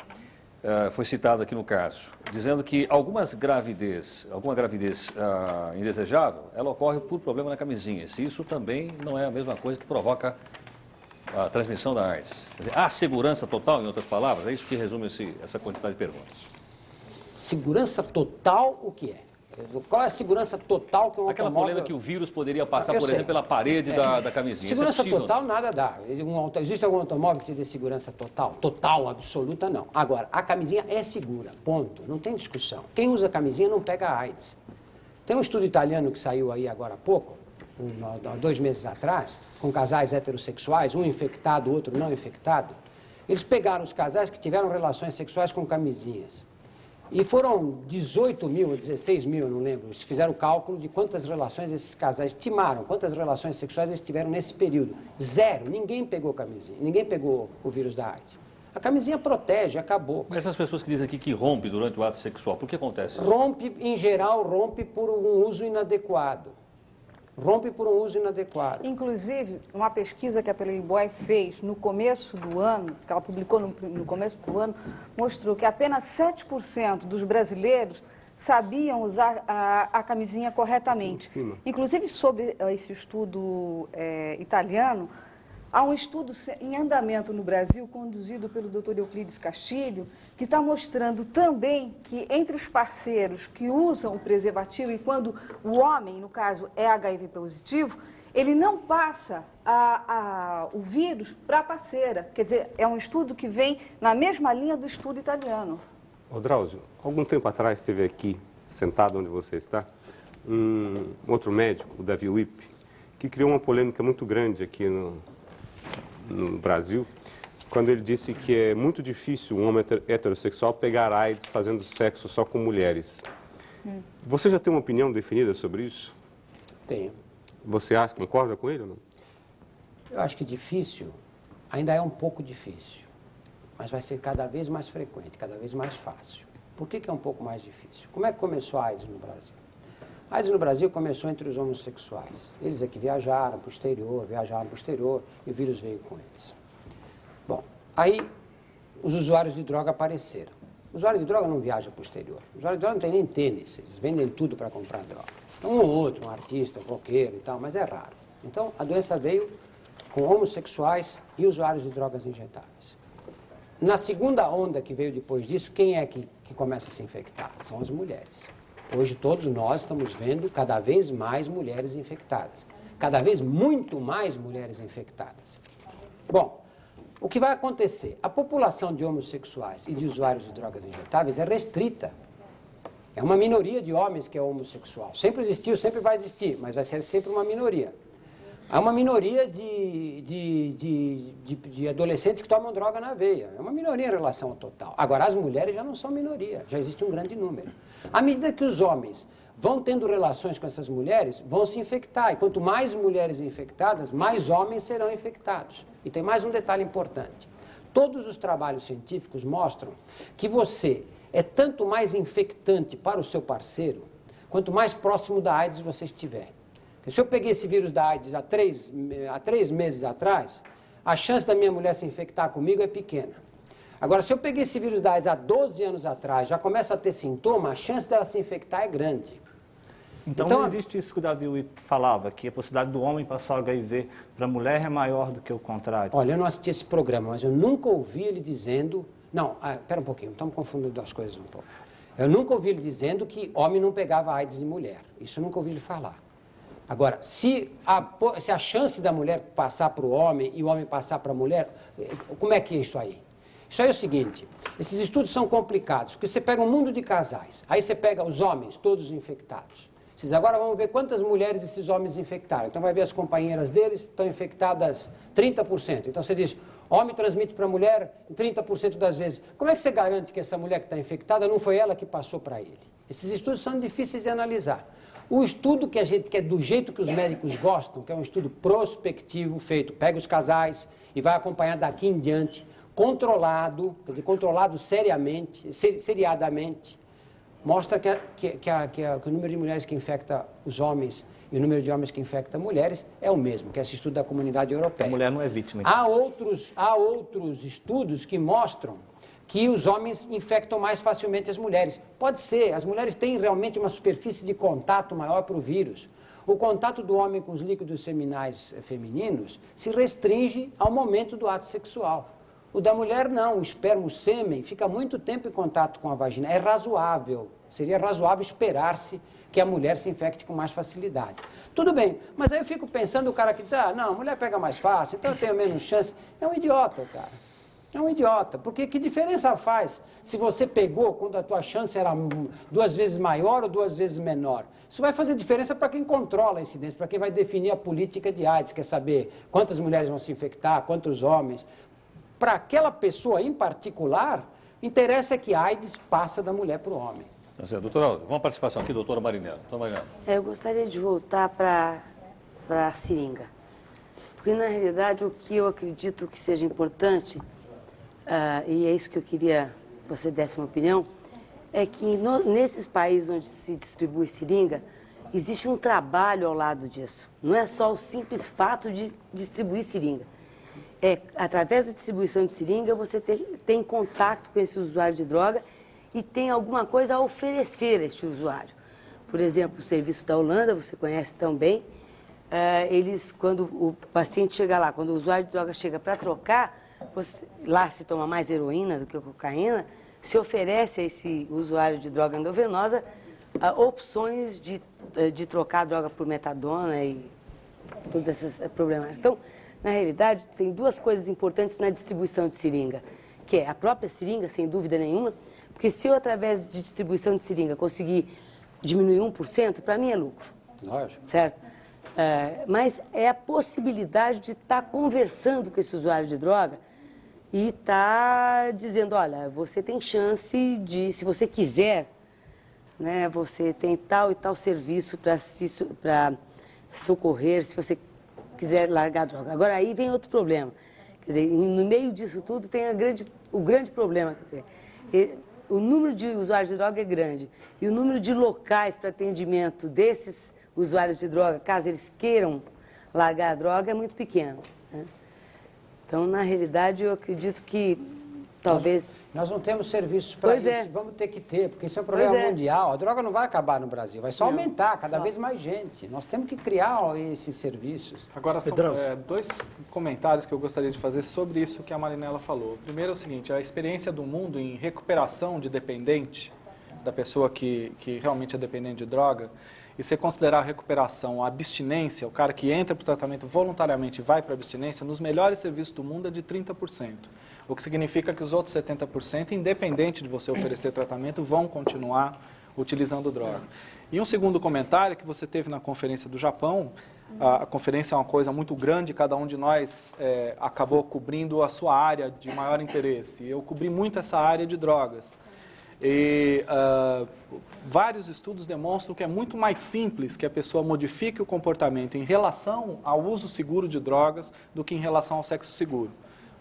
A: foi citado aqui no caso, dizendo que alguma gravidez indesejável, ela ocorre por problema na camisinha. Se isso também não é a mesma coisa que provoca a transmissão da AIDS. Quer dizer, há segurança total, em outras palavras? É isso que resume essa quantidade de perguntas.
B: Segurança total, o que é? Qual é a segurança total que um
A: Aquela
B: automóvel...
A: polêmica que o vírus poderia passar,
B: Eu
A: por
B: sei.
A: exemplo, pela parede da camisinha.
B: Segurança
A: Isso é possível?
B: total, nada dá. Existe algum automóvel que te dê segurança total? Total, absoluta, não. Agora, a camisinha é segura, ponto. Não tem discussão. Quem usa camisinha não pega AIDS. Tem um estudo italiano que saiu aí agora há pouco, 2 meses atrás, com casais heterossexuais, um infectado, outro não infectado. Eles pegaram os casais que tiveram relações sexuais com camisinhas. E foram 18 mil ou 16 mil, eu não lembro. Eles fizeram o cálculo de quantas relações esses casais estimaram, quantas relações sexuais eles tiveram nesse período. 0. Ninguém pegou camisinha, ninguém pegou o vírus da AIDS. A camisinha protege, acabou.
A: Mas essas pessoas que dizem aqui que rompe durante o ato sexual, por que acontece isso?
B: Rompe, em geral, rompe por um uso inadequado. Rompe por um uso inadequado.
C: Inclusive, uma pesquisa que a Playboy fez no começo do ano, que ela publicou no começo do ano, mostrou que apenas 7% dos brasileiros sabiam usar a camisinha corretamente. Inclusive, sobre esse estudo italiano, há um estudo em andamento no Brasil, conduzido pelo Dr. Euclides Castilho, que está mostrando também que entre os parceiros que usam o preservativo, e quando o homem, no caso, é HIV positivo, ele não passa o vírus para a parceira. Quer dizer, é um estudo que vem na mesma linha do estudo italiano.
H: Ô Drauzio, algum tempo atrás esteve aqui, sentado onde você está, um outro médico, o Davi Wipp, que criou uma polêmica muito grande aqui no Brasil, quando ele disse que é muito difícil um homem heterossexual pegar AIDS fazendo sexo só com mulheres. Você já tem uma opinião definida sobre isso?
B: Tenho.
H: Você concorda com ele ou não?
B: Eu acho que difícil, ainda é um pouco difícil, mas vai ser cada vez mais frequente, cada vez mais fácil. Por que é um pouco mais difícil? Como é que começou a AIDS no Brasil? A AIDS no Brasil começou entre os homossexuais. Eles é que viajaram para o exterior, e o vírus veio com eles. Bom, aí os usuários de droga apareceram. O usuário de droga não viaja para o exterior. O usuário de droga não tem nem tênis, eles vendem tudo para comprar droga. Então, um ou outro, um artista, um roqueiro e tal, mas é raro. Então, a doença veio com homossexuais e usuários de drogas injetáveis. Na segunda onda que veio depois disso, quem é que começa a se infectar? São as mulheres. Hoje todos nós estamos vendo cada vez mais mulheres infectadas. Cada vez muito mais mulheres infectadas. Bom, o que vai acontecer? A população de homossexuais e de usuários de drogas injetáveis é restrita. É uma minoria de homens que é homossexual. Sempre existiu, sempre vai existir, mas vai ser sempre uma minoria. Há uma minoria de adolescentes que tomam droga na veia. É uma minoria em relação ao total. Agora, as mulheres já não são minoria, já existe um grande número. À medida que os homens vão tendo relações com essas mulheres, vão se infectar. E quanto mais mulheres infectadas, mais homens serão infectados. E tem mais um detalhe importante. Todos os trabalhos científicos mostram que você é tanto mais infectante para o seu parceiro, quanto mais próximo da AIDS você estiver. Se eu peguei esse vírus da AIDS há 3 meses atrás, a chance da minha mulher se infectar comigo é pequena. Agora, se eu peguei esse vírus da AIDS há 12 anos atrás, já começo a ter sintoma, a chance dela se infectar é grande.
E: Então não existe isso que o Davi falava, que a possibilidade do homem passar o HIV para a mulher é maior do que o contrário.
B: Olha, eu não assisti esse programa, mas eu nunca ouvi ele dizendo... Não, espera um pouquinho, estamos confundindo as coisas um pouco. Eu nunca ouvi ele dizendo que homem não pegava AIDS de mulher. Isso eu nunca ouvi ele falar. Agora, se a chance da mulher passar para o homem e o homem passar para a mulher, como é que é isso aí? Isso aí é o seguinte, esses estudos são complicados, porque você pega um mundo de casais, aí você pega os homens, todos infectados. Vocês agora vão ver quantas mulheres esses homens infectaram. Então vai ver as companheiras deles, estão infectadas 30%. Então você diz, homem transmite para a mulher 30% das vezes. Como é que você garante que essa mulher que está infectada não foi ela que passou para ele? Esses estudos são difíceis de analisar. O estudo que a gente quer, do jeito que os médicos gostam, que é um estudo prospectivo feito, pega os casais e vai acompanhar daqui em diante, controlado, quer dizer, controlado seriadamente, mostra que o número de mulheres que infecta os homens e o número de homens que infecta mulheres é o mesmo, que é esse estudo da Comunidade Europeia.
E: A mulher não é vítima. Então.
B: Há outros estudos que mostram que os homens infectam mais facilmente as mulheres. Pode ser, as mulheres têm realmente uma superfície de contato maior para o vírus. O contato do homem com os líquidos seminais femininos se restringe ao momento do ato sexual. O da mulher não, o esperma, o sêmen, fica muito tempo em contato com a vagina. É razoável, seria razoável esperar-se que a mulher se infecte com mais facilidade. Tudo bem, mas aí eu fico pensando, o cara que diz, não, a mulher pega mais fácil, então eu tenho menos chance. É um idiota, cara. É um idiota, porque que diferença faz se você pegou quando a tua chance era 2 vezes maior ou 2 vezes menor? Isso vai fazer diferença para quem controla a incidência, para quem vai definir a política de AIDS, quer saber quantas mulheres vão se infectar, quantos homens. Para aquela pessoa em particular, interessa que a AIDS passa da mulher para o homem.
A: Doutora, uma participação aqui, doutora Marinela.
J: Eu gostaria de voltar para a seringa. Porque, na realidade, o que eu acredito que seja importante, e é isso que eu queria que você desse uma opinião, é que nesses países onde se distribui seringa, existe um trabalho ao lado disso. Não é só o simples fato de distribuir seringa. Através da distribuição de seringa, você tem contato com esse usuário de droga e tem alguma coisa a oferecer a este usuário. Por exemplo, o serviço da Holanda, você conhece tão bem, quando o paciente chega lá, quando o usuário de droga chega para trocar, lá se toma mais heroína do que cocaína, se oferece a esse usuário de droga endovenosa opções de trocar a droga por metadona e todas essas problemas. Então, na realidade, tem 2 coisas importantes na distribuição de seringa, que é a própria seringa, sem dúvida nenhuma, porque se eu, através de distribuição de seringa, conseguir diminuir 1%, para mim é lucro.
B: Lógico.
J: Certo? Mas é a possibilidade de estar conversando com esse usuário de droga e estar dizendo, olha, você tem chance de, se você quiser, né, você tem tal e tal serviço para socorrer, se você quiser largar a droga. Agora, aí vem outro problema. Quer dizer, no meio disso tudo tem o grande problema. Quer dizer, o número de usuários de droga é grande e o número de locais para atendimento desses usuários de droga, caso eles queiram largar a droga, é muito pequeno. Né? Então, na realidade, eu acredito que talvez...
B: Nós não temos serviços para isso, vamos ter que ter, porque isso é um problema mundial. A droga não vai acabar no Brasil, vai só aumentar, cada vez mais gente. Nós temos que criar esses serviços.
G: Agora, são 2 comentários que eu gostaria de fazer sobre isso que a Marinela falou. Primeiro é o seguinte, a experiência do mundo em recuperação de dependente, da pessoa que realmente é dependente de droga, e você considerar a recuperação, a abstinência, o cara que entra para o tratamento voluntariamente e vai para a abstinência, nos melhores serviços do mundo é de 30%. O que significa que os outros 70%, independente de você oferecer tratamento, vão continuar utilizando droga. E um segundo comentário que você teve na conferência do Japão, a conferência é uma coisa muito grande, cada um de nós acabou cobrindo a sua área de maior interesse. Eu cobri muito essa área de drogas. E vários estudos demonstram que é muito mais simples que a pessoa modifique o comportamento em relação ao uso seguro de drogas do que em relação ao sexo seguro.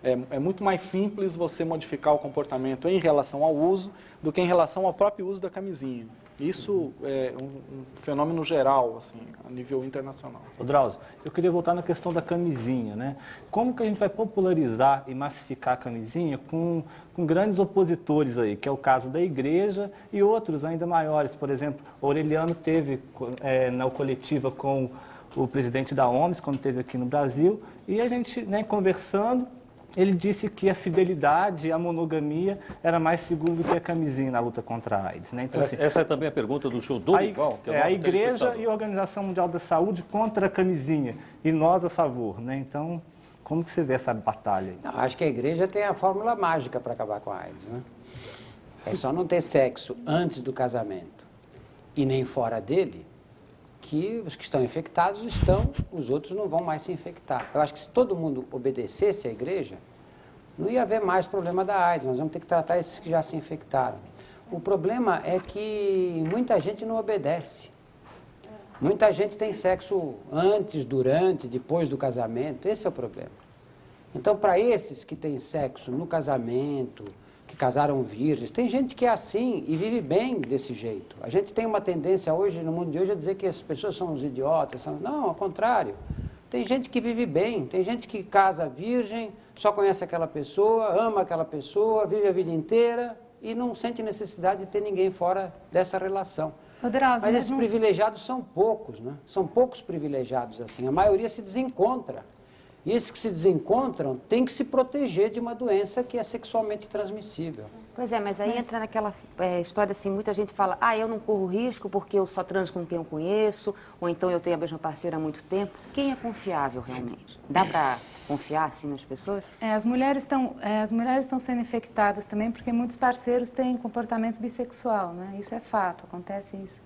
G: É muito mais simples você modificar o comportamento em relação ao uso do que em relação ao próprio uso da camisinha. Isso é um fenômeno geral, assim, a nível internacional.
E: Ô Drauzio, eu queria voltar na questão da camisinha, né? Como que a gente vai popularizar e massificar a camisinha com grandes opositores aí, que é o caso da igreja e outros ainda maiores? Por exemplo, o Aureliano teve na coletiva com o presidente da OMS, quando esteve aqui no Brasil, e a gente, né, conversando, ele disse que a fidelidade, a monogamia era mais seguro do que a camisinha na luta contra a AIDS. Né? Então,
A: essa é também a pergunta do show Dorival, que é o
E: a Igreja e a Organização Mundial da Saúde contra a camisinha, e nós a favor. Né? Então, como que você vê essa batalha aí?
B: Não, acho que a igreja tem a fórmula mágica para acabar com a AIDS. Né? É só não ter sexo antes do casamento e nem fora dele, que os que estão infectados os outros não vão mais se infectar. Eu acho que se todo mundo obedecesse à igreja, não ia haver mais problema da AIDS, nós vamos ter que tratar esses que já se infectaram. O problema é que muita gente não obedece. Muita gente tem sexo antes, durante, depois do casamento, esse é o problema. Então, para esses que têm sexo no casamento, que casaram virgens, tem gente que é assim e vive bem desse jeito. A gente tem uma tendência hoje, no mundo de hoje, a dizer que as pessoas são uns idiotas. Não, ao contrário. Tem gente que vive bem, tem gente que casa virgem, só conhece aquela pessoa, ama aquela pessoa, vive a vida inteira e não sente necessidade de ter ninguém fora dessa relação. Mas esses privilegiados são poucos, né? São poucos privilegiados assim. A maioria se desencontra. E esses que se desencontram têm que se proteger de uma doença que é sexualmente transmissível.
D: Pois é, mas aí entra naquela história assim, muita gente fala, eu não corro risco porque eu só transo com quem eu conheço, ou então eu tenho a mesma parceira há muito tempo. Quem é confiável realmente? Dá para confiar assim nas pessoas?
F: As mulheres estão sendo infectadas também porque muitos parceiros têm comportamento bissexual, né? Isso é fato, acontece isso.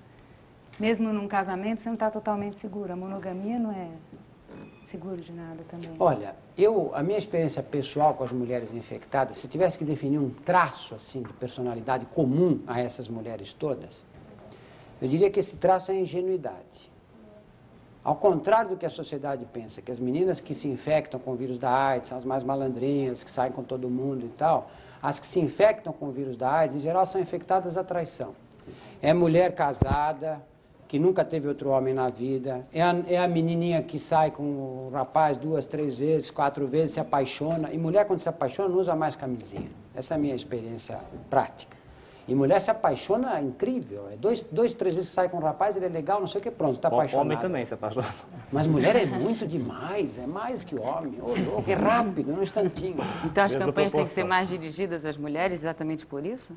F: Mesmo num casamento, você não está totalmente seguro. A monogamia não é seguro de nada também.
B: Olha, a minha experiência pessoal com as mulheres infectadas, se eu tivesse que definir um traço assim de personalidade comum a essas mulheres todas, eu diria que esse traço é a ingenuidade. Ao contrário do que a sociedade pensa, que as meninas que se infectam com o vírus da AIDS são as mais malandrinhas, que saem com todo mundo e tal, as que se infectam com o vírus da AIDS, em geral, são infectadas à traição. É mulher casada, que nunca teve outro homem na vida, é a menininha que sai com o rapaz 2, 3 vezes, 4 vezes, se apaixona, e mulher quando se apaixona não usa mais camisinha. Essa é a minha experiência prática. E mulher se apaixona, incrível, 2, 3 vezes sai com o rapaz, ele é legal, não sei o que, pronto, está apaixonado.
E: Homem também se apaixona.
B: Mas mulher é muito demais, é mais que homem, é rápido, num instantinho.
D: Então as campanhas têm que ser mais dirigidas às mulheres exatamente por isso?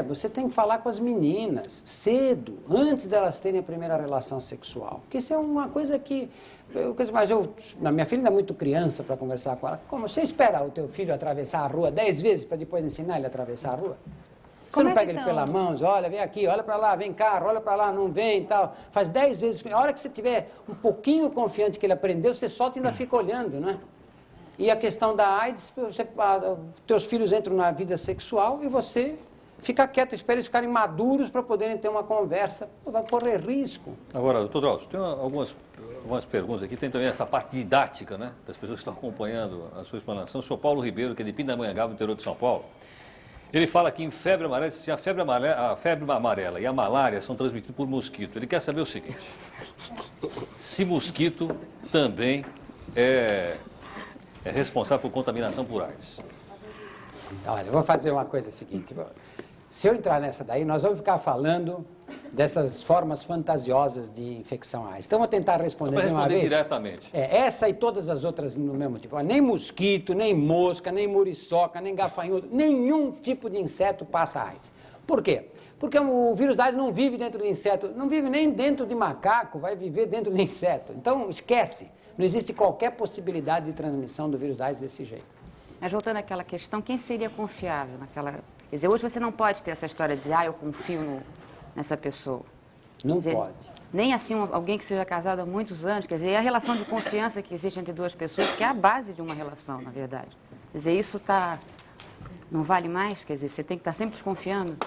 B: Você tem que falar com as meninas cedo, antes delas terem a primeira relação sexual. Porque isso é uma coisa que... minha filha ainda é muito criança para conversar com ela. Como você espera o teu filho atravessar a rua 10 vezes para depois ensinar ele a atravessar a rua? Você não pega ele pela mão, diz, olha, vem aqui, olha para lá, vem cá, olha para lá, não vem e tal. Faz 10 vezes. A hora que você estiver um pouquinho confiante que ele aprendeu, você solta e ainda fica olhando, né? E a questão da AIDS, teus filhos entram na vida sexual e você fica quieto, espera eles ficarem maduros para poderem ter uma conversa. Vai correr risco.
A: Agora, doutor Drauzio, tem algumas perguntas aqui, tem também essa parte didática, né? Das pessoas que estão acompanhando a sua explanação. O senhor Paulo Ribeiro, que é de Pindamonhangaba, no interior de São Paulo. Ele fala que em febre amarela, a febre amarela e a malária são transmitidos por mosquito. Ele quer saber o seguinte, se mosquito também é responsável por contaminação por AIDS.
B: Olha, eu vou fazer uma coisa seguinte, se eu entrar nessa daí, nós vamos ficar falando dessas formas fantasiosas de infecção AIDS. Então, eu vou tentar responder de uma vez.
A: Diretamente.
B: Essa e todas as outras no mesmo tipo. Nem mosquito, nem mosca, nem muriçoca, nem gafanhoto, nenhum tipo de inseto passa AIDS. Por quê? Porque o vírus da AIDS não vive dentro de inseto, não vive nem dentro de macaco, vai viver dentro de inseto. Então, esquece. Não existe qualquer possibilidade de transmissão do vírus da AIDS desse jeito.
D: Mas voltando àquela questão, quem seria confiável naquela... Quer dizer, hoje você não pode ter essa história de, eu confio nessa pessoa.
B: Não pode.
D: Nem assim alguém que seja casado há muitos anos. Quer dizer, é a relação de confiança que existe entre duas pessoas, que é a base de uma relação, na verdade. Quer dizer, isso não vale mais? Quer dizer, você tem que estar sempre desconfiando?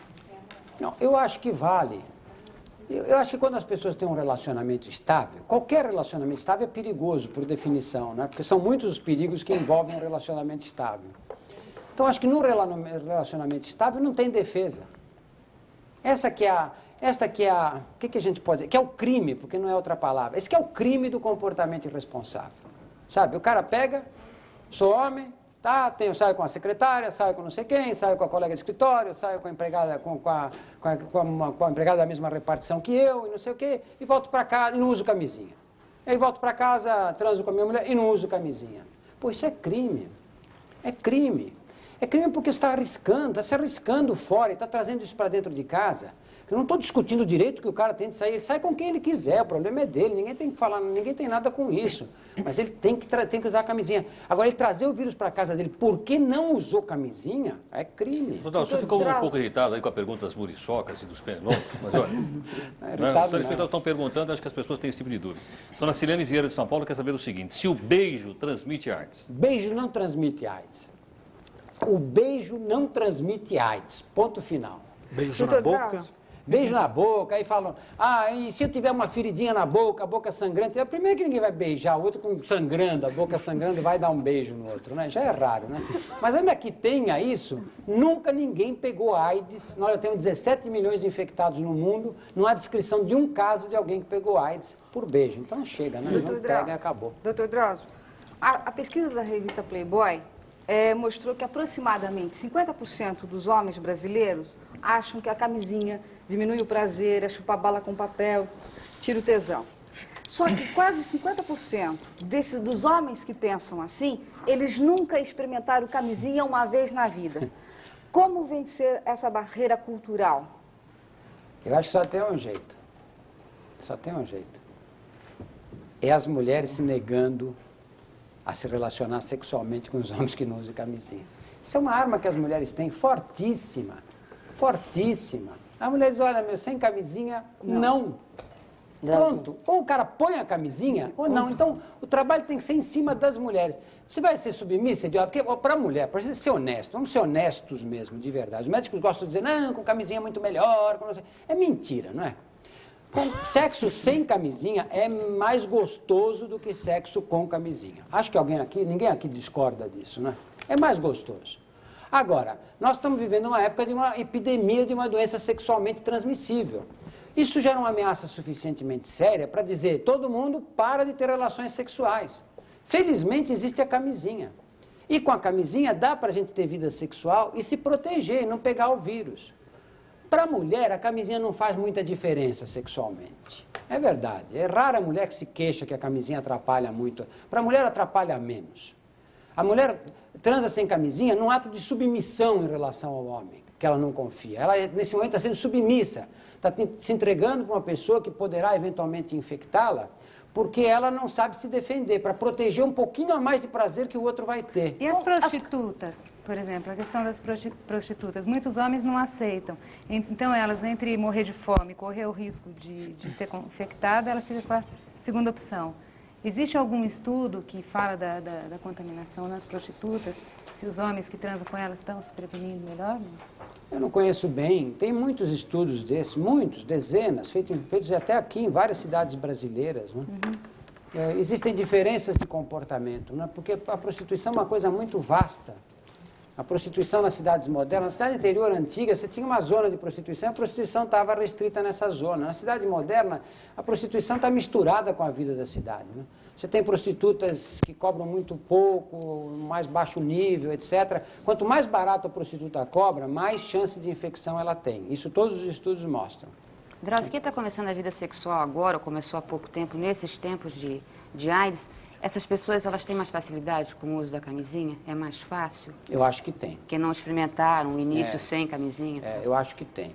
B: Não, eu acho que vale. Eu acho que quando as pessoas têm um relacionamento estável, qualquer relacionamento estável é perigoso, por definição, né? Porque são muitos os perigos que envolvem um relacionamento estável. Então, acho que no relacionamento estável não tem defesa. Essa que é esta que é a... O que a gente pode dizer? Que é o crime, porque não é outra palavra. Esse que é o crime do comportamento irresponsável. Sabe, o cara pega, sou homem, tá, saio com a secretária, saio com não sei quem, saio com a colega de escritório, saio com a empregada, com a empregada da mesma repartição que eu, e não sei o quê, e volto para casa e não uso camisinha. Aí volto para casa, transo com a minha mulher e não uso camisinha. Pô, isso é crime. É crime. É crime porque você está arriscando, está se arriscando fora e está trazendo isso para dentro de casa. Eu não estou discutindo o direito que o cara tem de sair, ele sai com quem ele quiser, o problema é dele, ninguém tem que falar, ninguém tem nada com isso. Mas ele tem que usar a camisinha. Agora, ele trazer o vírus para casa dele porque não usou camisinha, é crime.
A: Doutor, o senhor ficou um pouco irritado aí com a pergunta das muriçocas e dos pernilongos, mas olha, os telespectadores estão perguntando, acho que as pessoas têm esse tipo de dúvida. Dona Silene Vieira de São Paulo quer saber o seguinte, se o beijo transmite AIDS?
B: Beijo não transmite AIDS. O beijo não transmite AIDS, ponto final.
I: Beijo na boca?
B: Beijo na boca, aí falam, e se eu tiver uma feridinha na boca, a boca sangrante, é primeiro que ninguém vai beijar, o outro sangrando, a boca sangrando, vai dar um beijo no outro, né? Já é raro, né? Mas ainda que tenha isso, nunca ninguém pegou AIDS, nós já temos 17 milhões de infectados no mundo, não há descrição de um caso de alguém que pegou AIDS por beijo, então chega, né? Não pega e acabou.
C: Doutor Drauzio, a pesquisa da revista Playboy mostrou que aproximadamente 50% dos homens brasileiros acham que a camisinha diminui o prazer, é chupar bala com papel, tira o tesão. Só que quase 50% dos homens que pensam assim, eles nunca experimentaram camisinha uma vez na vida. Como vencer essa barreira cultural?
B: Eu acho que só tem um jeito. Só tem um jeito. É as mulheres se negando a se relacionar sexualmente com os homens que não usam camisinha. Isso é uma arma que as mulheres têm fortíssima. Fortíssima. A mulher diz, olha, sem camisinha, não. Pronto. Ou o cara põe a camisinha, ou não. Então, o trabalho tem que ser em cima das mulheres. Você vai ser submissa, porque para a mulher, para ser honesto, vamos ser honestos mesmo, de verdade. Os médicos gostam de dizer, não, com camisinha é muito melhor. É mentira, não é? Sexo sem camisinha é mais gostoso do que sexo com camisinha. Acho que ninguém aqui discorda disso, né? É mais gostoso. Agora, nós estamos vivendo uma época de uma epidemia de uma doença sexualmente transmissível. Isso gera uma ameaça suficientemente séria para dizer, todo mundo para de ter relações sexuais. Felizmente existe a camisinha. E com a camisinha dá para a gente ter vida sexual e se proteger e não pegar o vírus. Para a mulher, a camisinha não faz muita diferença sexualmente. É verdade. É rara a mulher que se queixa que a camisinha atrapalha muito. Para a mulher, atrapalha menos. A mulher transa sem camisinha num ato de submissão em relação ao homem, que ela não confia. Ela, nesse momento, está sendo submissa. Está se entregando para uma pessoa que poderá eventualmente infectá-la, porque ela não sabe se defender, para proteger um pouquinho a mais de prazer que o outro vai ter.
F: E as prostitutas, por exemplo, a questão das prostitutas, muitos homens não aceitam. Então, elas, entre morrer de fome e correr o risco de ser infectada, ela fica com a segunda opção. Existe algum estudo que fala da contaminação nas prostitutas? Se os homens que transam com elas estão se prevenindo melhor? Não?
B: Eu não conheço bem. Tem muitos estudos desses, muitos, dezenas, feitos até aqui em várias cidades brasileiras. Né? Existem diferenças de comportamento, né? Porque a prostituição é uma coisa muito vasta. A prostituição nas cidades modernas, na cidade interior antiga, você tinha uma zona de prostituição, a prostituição estava restrita nessa zona. Na cidade moderna, a prostituição está misturada com a vida da cidade. Né? Você tem prostitutas que cobram muito pouco, mais baixo nível, etc. Quanto mais barato a prostituta cobra, mais chance de infecção ela tem. Isso todos os estudos mostram.
D: Drauzio, quem está começando a vida sexual agora, ou começou há pouco tempo, nesses tempos de AIDS, essas pessoas, elas têm mais facilidade com o uso da camisinha? É mais fácil?
B: Eu acho que tem.
D: Que não experimentaram o início sem camisinha?
B: Eu acho que tem.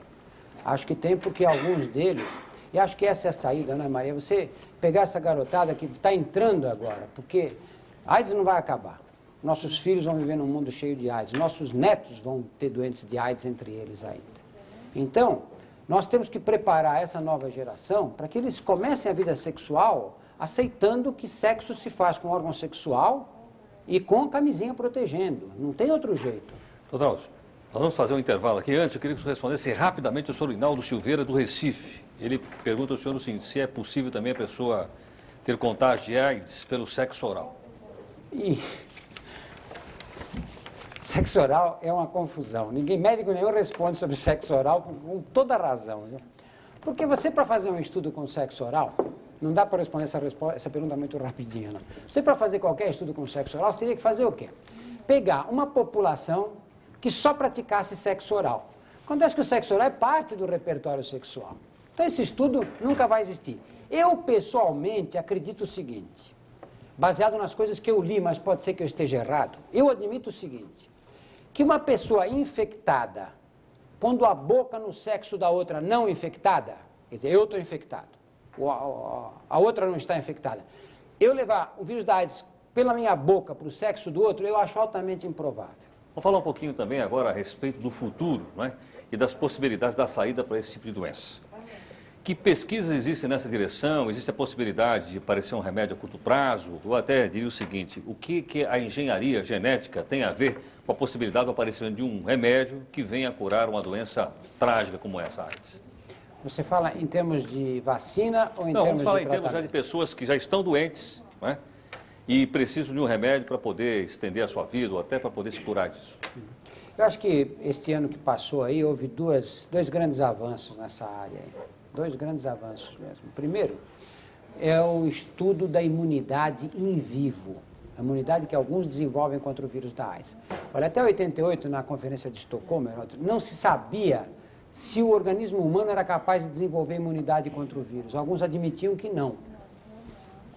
B: Acho que tem porque alguns deles... E acho que essa é a saída, né, Maria? Você pegar essa garotada que está entrando agora, porque AIDS não vai acabar. Nossos filhos vão viver num mundo cheio de AIDS. Nossos netos vão ter doentes de AIDS entre eles ainda. Então, nós temos que preparar essa nova geração para que eles comecem a vida sexual aceitando que sexo se faz com órgão sexual e com a camisinha protegendo. Não tem outro jeito.
A: Doutor Drauzio, nós vamos fazer um intervalo aqui. Antes, eu queria que o senhor respondesse rapidamente o senhor Rinaldo Silveira, do Recife. Ele pergunta ao senhor o seguinte, se é possível também a pessoa ter contágio de AIDS pelo sexo oral.
B: Sexo oral é uma confusão. Médico nenhum responde sobre sexo oral com toda razão. Né? Porque você, para fazer um estudo com sexo oral, não dá para responder essa pergunta muito rapidinho, não. Você, para fazer qualquer estudo com sexo oral, você teria que fazer o quê? Pegar uma população que só praticasse sexo oral. Acontece que o sexo oral é parte do repertório sexual. Então, esse estudo nunca vai existir. Eu, pessoalmente, acredito o seguinte, baseado nas coisas que eu li, mas pode ser que eu esteja errado, eu admito o seguinte, que uma pessoa infectada, pondo a boca no sexo da outra não infectada, quer dizer, eu estou infectado, a outra não está infectada, eu levar o vírus da AIDS pela minha boca para o sexo do outro, eu acho altamente improvável.
A: Vamos falar um pouquinho também agora a respeito do futuro, não é? E das possibilidades da saída para esse tipo de doença. Que pesquisas existem nessa direção? Existe a possibilidade de aparecer um remédio a curto prazo? Ou até diria o seguinte, o que a engenharia genética tem a ver com a possibilidade do aparecimento de um remédio que venha a curar uma doença trágica como essa, AIDS?
B: Você fala em termos de vacina ou em termos de tratamento?
A: Não, vamos falar em termos já de pessoas que já estão doentes, não é? E precisam de um remédio para poder estender a sua vida ou até para poder se curar disso.
B: Eu acho que este ano que passou aí, houve dois grandes avanços nessa área aí. 2 grandes avanços mesmo. O primeiro é o estudo da imunidade in vivo, a imunidade que alguns desenvolvem contra o vírus da AIDS. Olha, até 88, na Conferência de Estocolmo, não se sabia se o organismo humano era capaz de desenvolver imunidade contra o vírus. Alguns admitiam que não.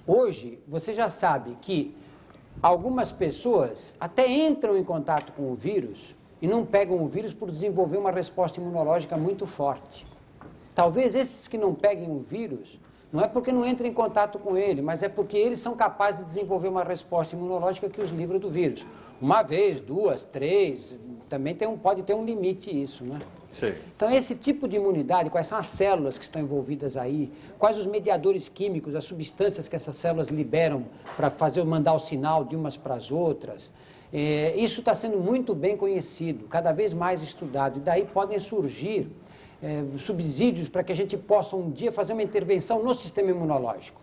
B: Hoje, você já sabe que algumas pessoas até entram em contato com o vírus e não pegam o vírus por desenvolver uma resposta imunológica muito forte. Talvez esses que não peguem o vírus, não é porque não entrem em contato com ele, mas é porque eles são capazes de desenvolver uma resposta imunológica que os livra do vírus. Uma vez, 2, 3, também pode ter um limite isso, né?
A: Sim.
B: Então, esse tipo de imunidade, quais são as células que estão envolvidas aí, quais os mediadores químicos, as substâncias que essas células liberam para mandar o sinal de umas para as outras, isso está sendo muito bem conhecido, cada vez mais estudado, e daí podem surgir subsídios para que a gente possa um dia fazer uma intervenção no sistema imunológico,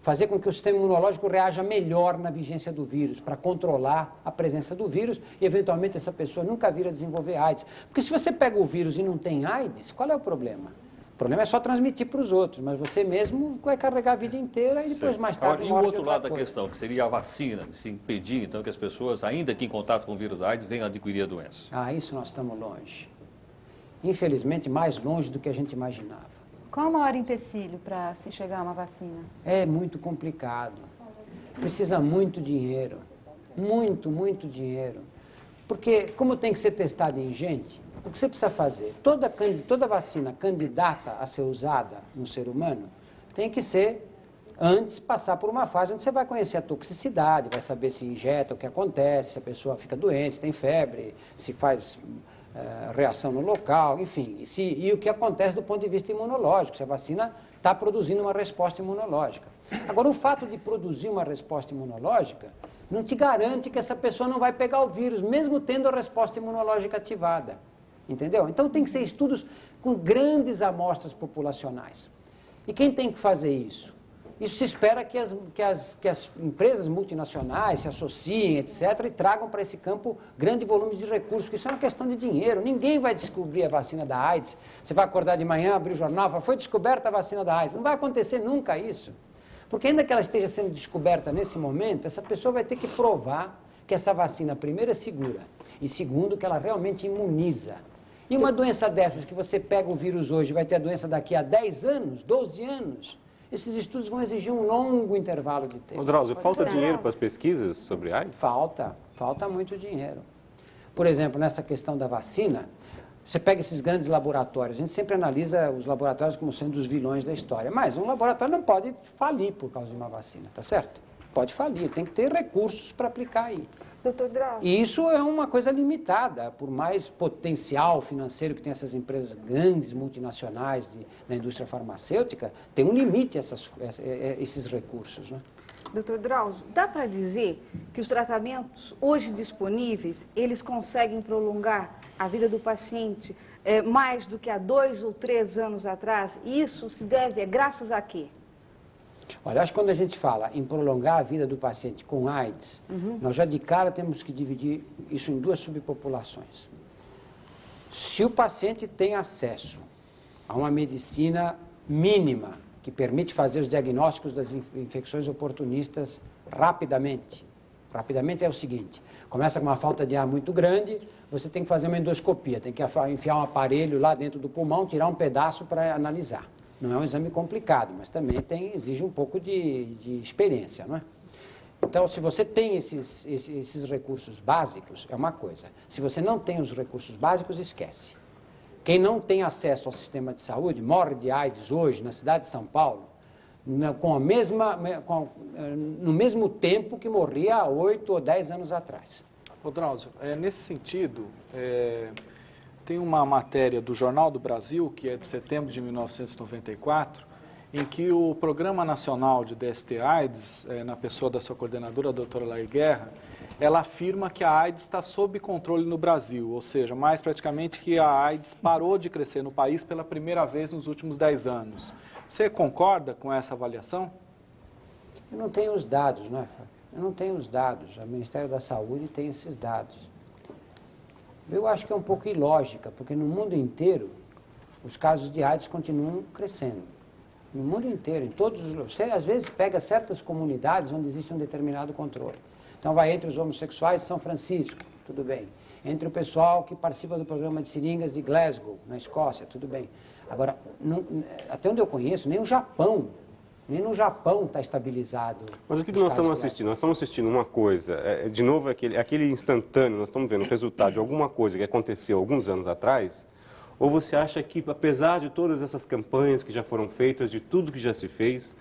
B: fazer com que o sistema imunológico reaja melhor na vigência do vírus, para controlar a presença do vírus e, eventualmente, essa pessoa nunca vir a desenvolver AIDS. Porque se você pega o vírus e não tem AIDS, qual é o problema? O problema é só transmitir para os outros, mas você mesmo vai carregar a vida inteira e depois, mais tarde,
A: e o outro lado da questão, que seria a vacina, de se impedir, então, que as pessoas, ainda que em contato com o vírus da AIDS, venham a adquirir a doença.
B: Ah, isso nós estamos longe. Infelizmente, mais longe do que a gente imaginava.
F: Qual o maior empecilho para se chegar a uma vacina?
B: É muito complicado. Precisa muito dinheiro. Muito, muito dinheiro. Porque, como tem que ser testado em gente, o que você precisa fazer? Toda vacina candidata a ser usada no ser humano tem que ser, antes, passar por uma fase onde você vai conhecer a toxicidade, vai saber se injeta, o que acontece, se a pessoa fica doente, se tem febre, se faz reação no local, enfim, e o que acontece do ponto de vista imunológico, se a vacina está produzindo uma resposta imunológica. Agora, o fato de produzir uma resposta imunológica não te garante que essa pessoa não vai pegar o vírus, mesmo tendo a resposta imunológica ativada, entendeu? Então, tem que ser estudos com grandes amostras populacionais. E quem tem que fazer isso? Isso se espera que as empresas multinacionais se associem, etc., e tragam para esse campo grande volume de recursos, porque isso é uma questão de dinheiro. Ninguém vai descobrir a vacina da AIDS. Você vai acordar de manhã, abrir o jornal, falar, foi descoberta a vacina da AIDS. Não vai acontecer nunca isso. Porque ainda que ela esteja sendo descoberta nesse momento, essa pessoa vai ter que provar que essa vacina, primeiro, é segura, e segundo, que ela realmente imuniza. E uma doença dessas, que você pega o vírus hoje e vai ter a doença daqui a 10 anos, 12 anos... Esses estudos vão exigir um longo intervalo de tempo.
H: Drauzio, falta dinheiro para as pesquisas sobre AIDS?
B: Falta muito dinheiro. Por exemplo, nessa questão da vacina, você pega esses grandes laboratórios, a gente sempre analisa os laboratórios como sendo os vilões da história, mas um laboratório não pode falir por causa de uma vacina, tá certo? Pode falir, tem que ter recursos para aplicar aí.
C: Doutor Drauzio.
B: E isso é uma coisa limitada, por mais potencial financeiro que tem essas empresas grandes, multinacionais da indústria farmacêutica, tem um limite esses recursos, né?
C: Doutor Drauzio, dá para dizer que os tratamentos hoje disponíveis, eles conseguem prolongar a vida do paciente mais do que há 2 ou 3 anos atrás? E isso se deve graças a quê?
B: Olha, acho que quando a gente fala em prolongar a vida do paciente com AIDS, nós já de cara temos que dividir isso em 2 subpopulações. Se o paciente tem acesso Há uma medicina mínima que permite fazer os diagnósticos das infecções oportunistas rapidamente. Rapidamente é o seguinte, começa com uma falta de ar muito grande, você tem que fazer uma endoscopia, tem que enfiar um aparelho lá dentro do pulmão, tirar um pedaço para analisar. Não é um exame complicado, mas também exige um pouco de experiência, não é? Então, se você tem esses recursos básicos, é uma coisa. Se você não tem os recursos básicos, esquece. Quem não tem acesso ao sistema de saúde morre de AIDS hoje, na cidade de São Paulo, no mesmo tempo que morria há 8 ou 10 anos atrás.
G: Ô, Drauzio, nesse sentido, tem uma matéria do Jornal do Brasil, que é de setembro de 1994, em que o Programa Nacional de DST-AIDS, na pessoa da sua coordenadora, a doutora Lair Guerra, ela afirma que a AIDS está sob controle no Brasil, ou seja, mais praticamente que a AIDS parou de crescer no país pela primeira vez nos últimos 10 anos. Você concorda com essa avaliação?
B: Eu não tenho os dados, não é, Fábio? Eu não tenho os dados. O Ministério da Saúde tem esses dados. Eu acho que é um pouco ilógica, porque no mundo inteiro os casos de AIDS continuam crescendo. No mundo inteiro, em todos os... Você às vezes pega certas comunidades onde existe um determinado controle. Então vai entre os homossexuais de São Francisco, tudo bem. Entre o pessoal que participa do programa de seringas de Glasgow, na Escócia, tudo bem. Agora, até onde eu conheço, nem no Japão está estabilizado.
H: Mas o que nós estamos assistindo? Nós estamos assistindo uma coisa, de novo, aquele instantâneo, nós estamos vendo o resultado de alguma coisa que aconteceu alguns anos atrás, ou você acha que, apesar de todas essas campanhas que já foram feitas, de tudo que já se fez,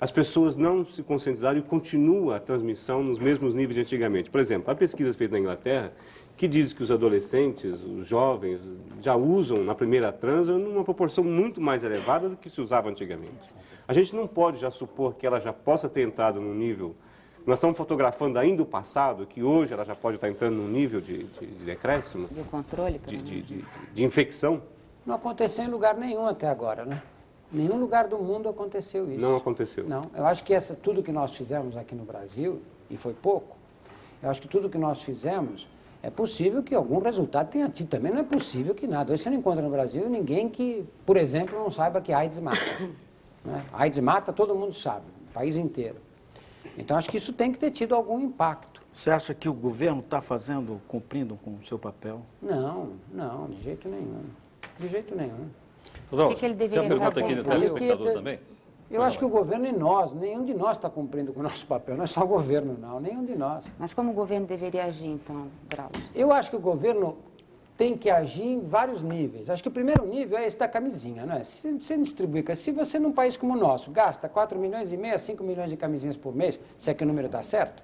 H: as pessoas não se conscientizaram e continua a transmissão nos mesmos níveis de antigamente? Por exemplo, há pesquisas feitas na Inglaterra que dizem que os adolescentes, os jovens, já usam na primeira transa numa proporção muito mais elevada do que se usava antigamente. A gente não pode já supor que ela já possa ter entrado num nível... Nós estamos fotografando ainda o passado, que hoje ela já pode estar entrando num nível de decréscimo,
D: de controle,
H: de infecção.
B: Não aconteceu em lugar nenhum até agora, né? Nenhum lugar do mundo aconteceu isso.
H: Não aconteceu.
B: Não. Eu acho que tudo que nós fizemos aqui no Brasil, e foi pouco, eu acho que tudo que nós fizemos, é possível que algum resultado tenha tido. Também não é possível que nada. Hoje você não encontra no Brasil ninguém que, por exemplo, não saiba que AIDS mata. Né? AIDS mata, todo mundo sabe, o país inteiro. Então, acho que isso tem que ter tido algum impacto.
I: Você acha que o governo está cumprindo com o seu papel?
B: Não, de jeito nenhum. De jeito nenhum.
D: O que ele deveria
A: fazer? Tem uma pergunta aqui do telespectador também?
B: Eu acho que o governo e nós, nenhum de nós está cumprindo com o nosso papel. Não é só o governo, não, nenhum de nós.
D: Mas como o governo deveria agir, então, Drauzio?
B: Eu acho que o governo tem que agir em vários níveis. Acho que o primeiro nível é esse da camisinha, não é? Se distribuir, se você num país como o nosso gasta 4,5 milhões, 5 milhões de camisinhas por mês, se é que o número está certo,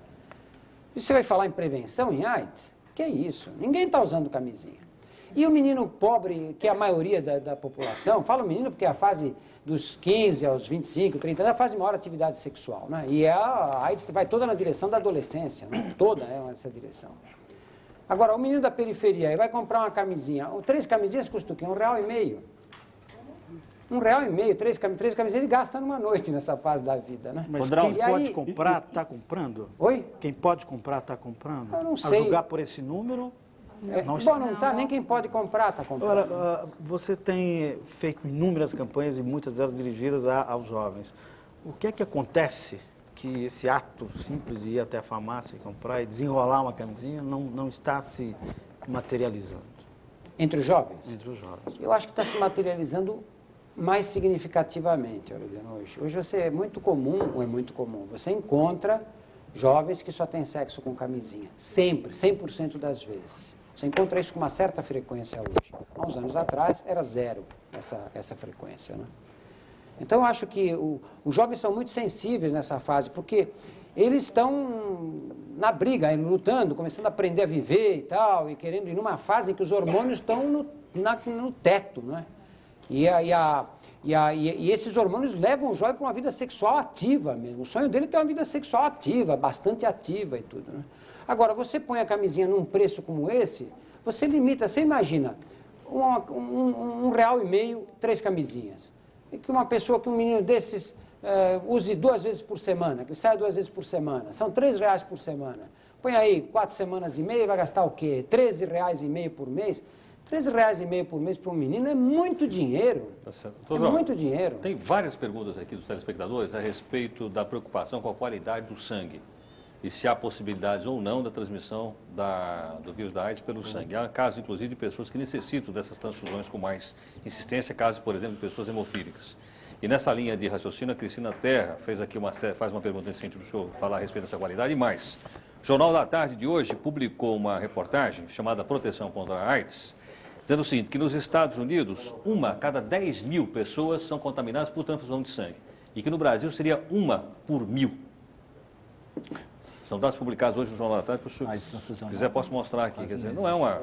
B: e você vai falar em prevenção, em AIDS? Que é isso? Ninguém está usando camisinha. E o menino pobre, que é a maioria da população, fala o menino porque é a fase dos 15 aos 25, 30 anos, é a fase de maior atividade sexual, né? E a AIDS vai toda na direção da adolescência, né? Toda essa direção. Agora, o menino da periferia aí vai comprar uma camisinha. 3 camisinhas custam o quê? R$1,50. R$1,50, 3 camisinhas ele gasta numa noite nessa fase da vida, né?
I: Mas quem pode comprar, está comprando?
B: Oi?
I: Quem pode comprar, está comprando?
B: Eu não sei.
I: A julgar por esse número...
B: não está, nem quem pode comprar está comprando.
I: Agora, você tem feito inúmeras campanhas e muitas delas dirigidas aos jovens. O que é que acontece que esse ato simples de ir até a farmácia e comprar e desenrolar uma camisinha não está se materializando?
B: Entre os jovens?
I: Entre os jovens.
B: Eu acho que está se materializando mais significativamente, Aureliano, hoje. Hoje é muito comum, você encontra jovens que só têm sexo com camisinha. Sempre, 100% das vezes. Você encontra isso com uma certa frequência hoje. Há uns anos atrás era zero essa frequência, né? Então, eu acho que os jovens são muito sensíveis nessa fase, porque eles estão na briga, lutando, começando a aprender a viver e tal, e querendo ir numa fase em que os hormônios estão no teto, não é? E esses hormônios levam o jovem para uma vida sexual ativa mesmo. O sonho dele é ter uma vida sexual ativa, bastante ativa e tudo, né? Agora, você põe a camisinha num preço como esse, você limita, você imagina, R$1,50, 3 camisinhas. E que um menino desses use 2 vezes por semana, que saia 2 vezes por semana. São R$3 por semana. Põe aí 4 semanas e meia, vai gastar o quê? R$13,5 por mês? R$13,50 por mês para um menino é muito dinheiro.
A: Tá certo.
B: É
A: Doutor,
B: muito dinheiro.
A: Tem várias perguntas aqui dos telespectadores a respeito da preocupação com a qualidade do sangue e se há possibilidades ou não da transmissão do vírus da AIDS pelo sangue. Há casos, inclusive, de pessoas que necessitam dessas transfusões com mais insistência, casos, por exemplo, de pessoas hemofílicas. E nessa linha de raciocínio, a Cristina Terra faz uma pergunta nesse sentido, deixa eu falar a respeito dessa qualidade. E mais, o Jornal da Tarde de hoje publicou uma reportagem chamada Proteção contra a AIDS, dizendo o seguinte, que nos Estados Unidos, 1 a cada 10 mil pessoas são contaminadas por transfusão de sangue. E que no Brasil seria 1 por 1000. São dados publicados hoje no Jornal da Tarde, se quiser posso mostrar aqui. Quer dizer, não é uma...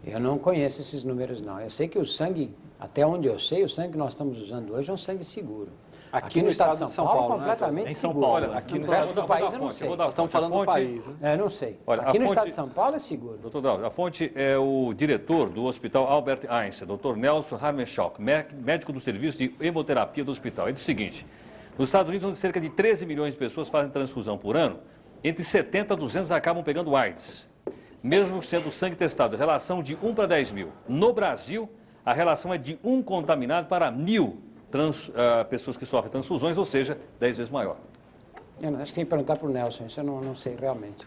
B: Eu não conheço esses números, não. Eu sei que o sangue, até onde eu sei, o sangue que nós estamos usando hoje é um sangue seguro.
G: Aqui no estado de São Paulo,
B: completamente
G: né?
B: em São Paulo.
A: Olha,
G: aqui no
B: resto do país eu não sei.
G: Nós estamos falando do país, né?
B: Eu não sei.
A: Olha,
B: aqui no
A: fonte...
B: estado de São Paulo é seguro.
A: Doutor Dalcio, a fonte é o diretor do Hospital Albert Einstein, doutor Nelson Harmenschock, médico do serviço de hemoterapia do hospital. Ele diz o seguinte, nos Estados Unidos, onde cerca de 13 milhões de pessoas fazem transfusão por ano, entre 70 a 200 acabam pegando AIDS, mesmo sendo o sangue testado, relação de 1 para 10 mil. No Brasil, a relação é de 1 contaminado para 1000 pessoas que sofrem transfusões, ou seja, 10 vezes maior.
B: Acho que tem que perguntar para o Nelson, isso eu não sei realmente.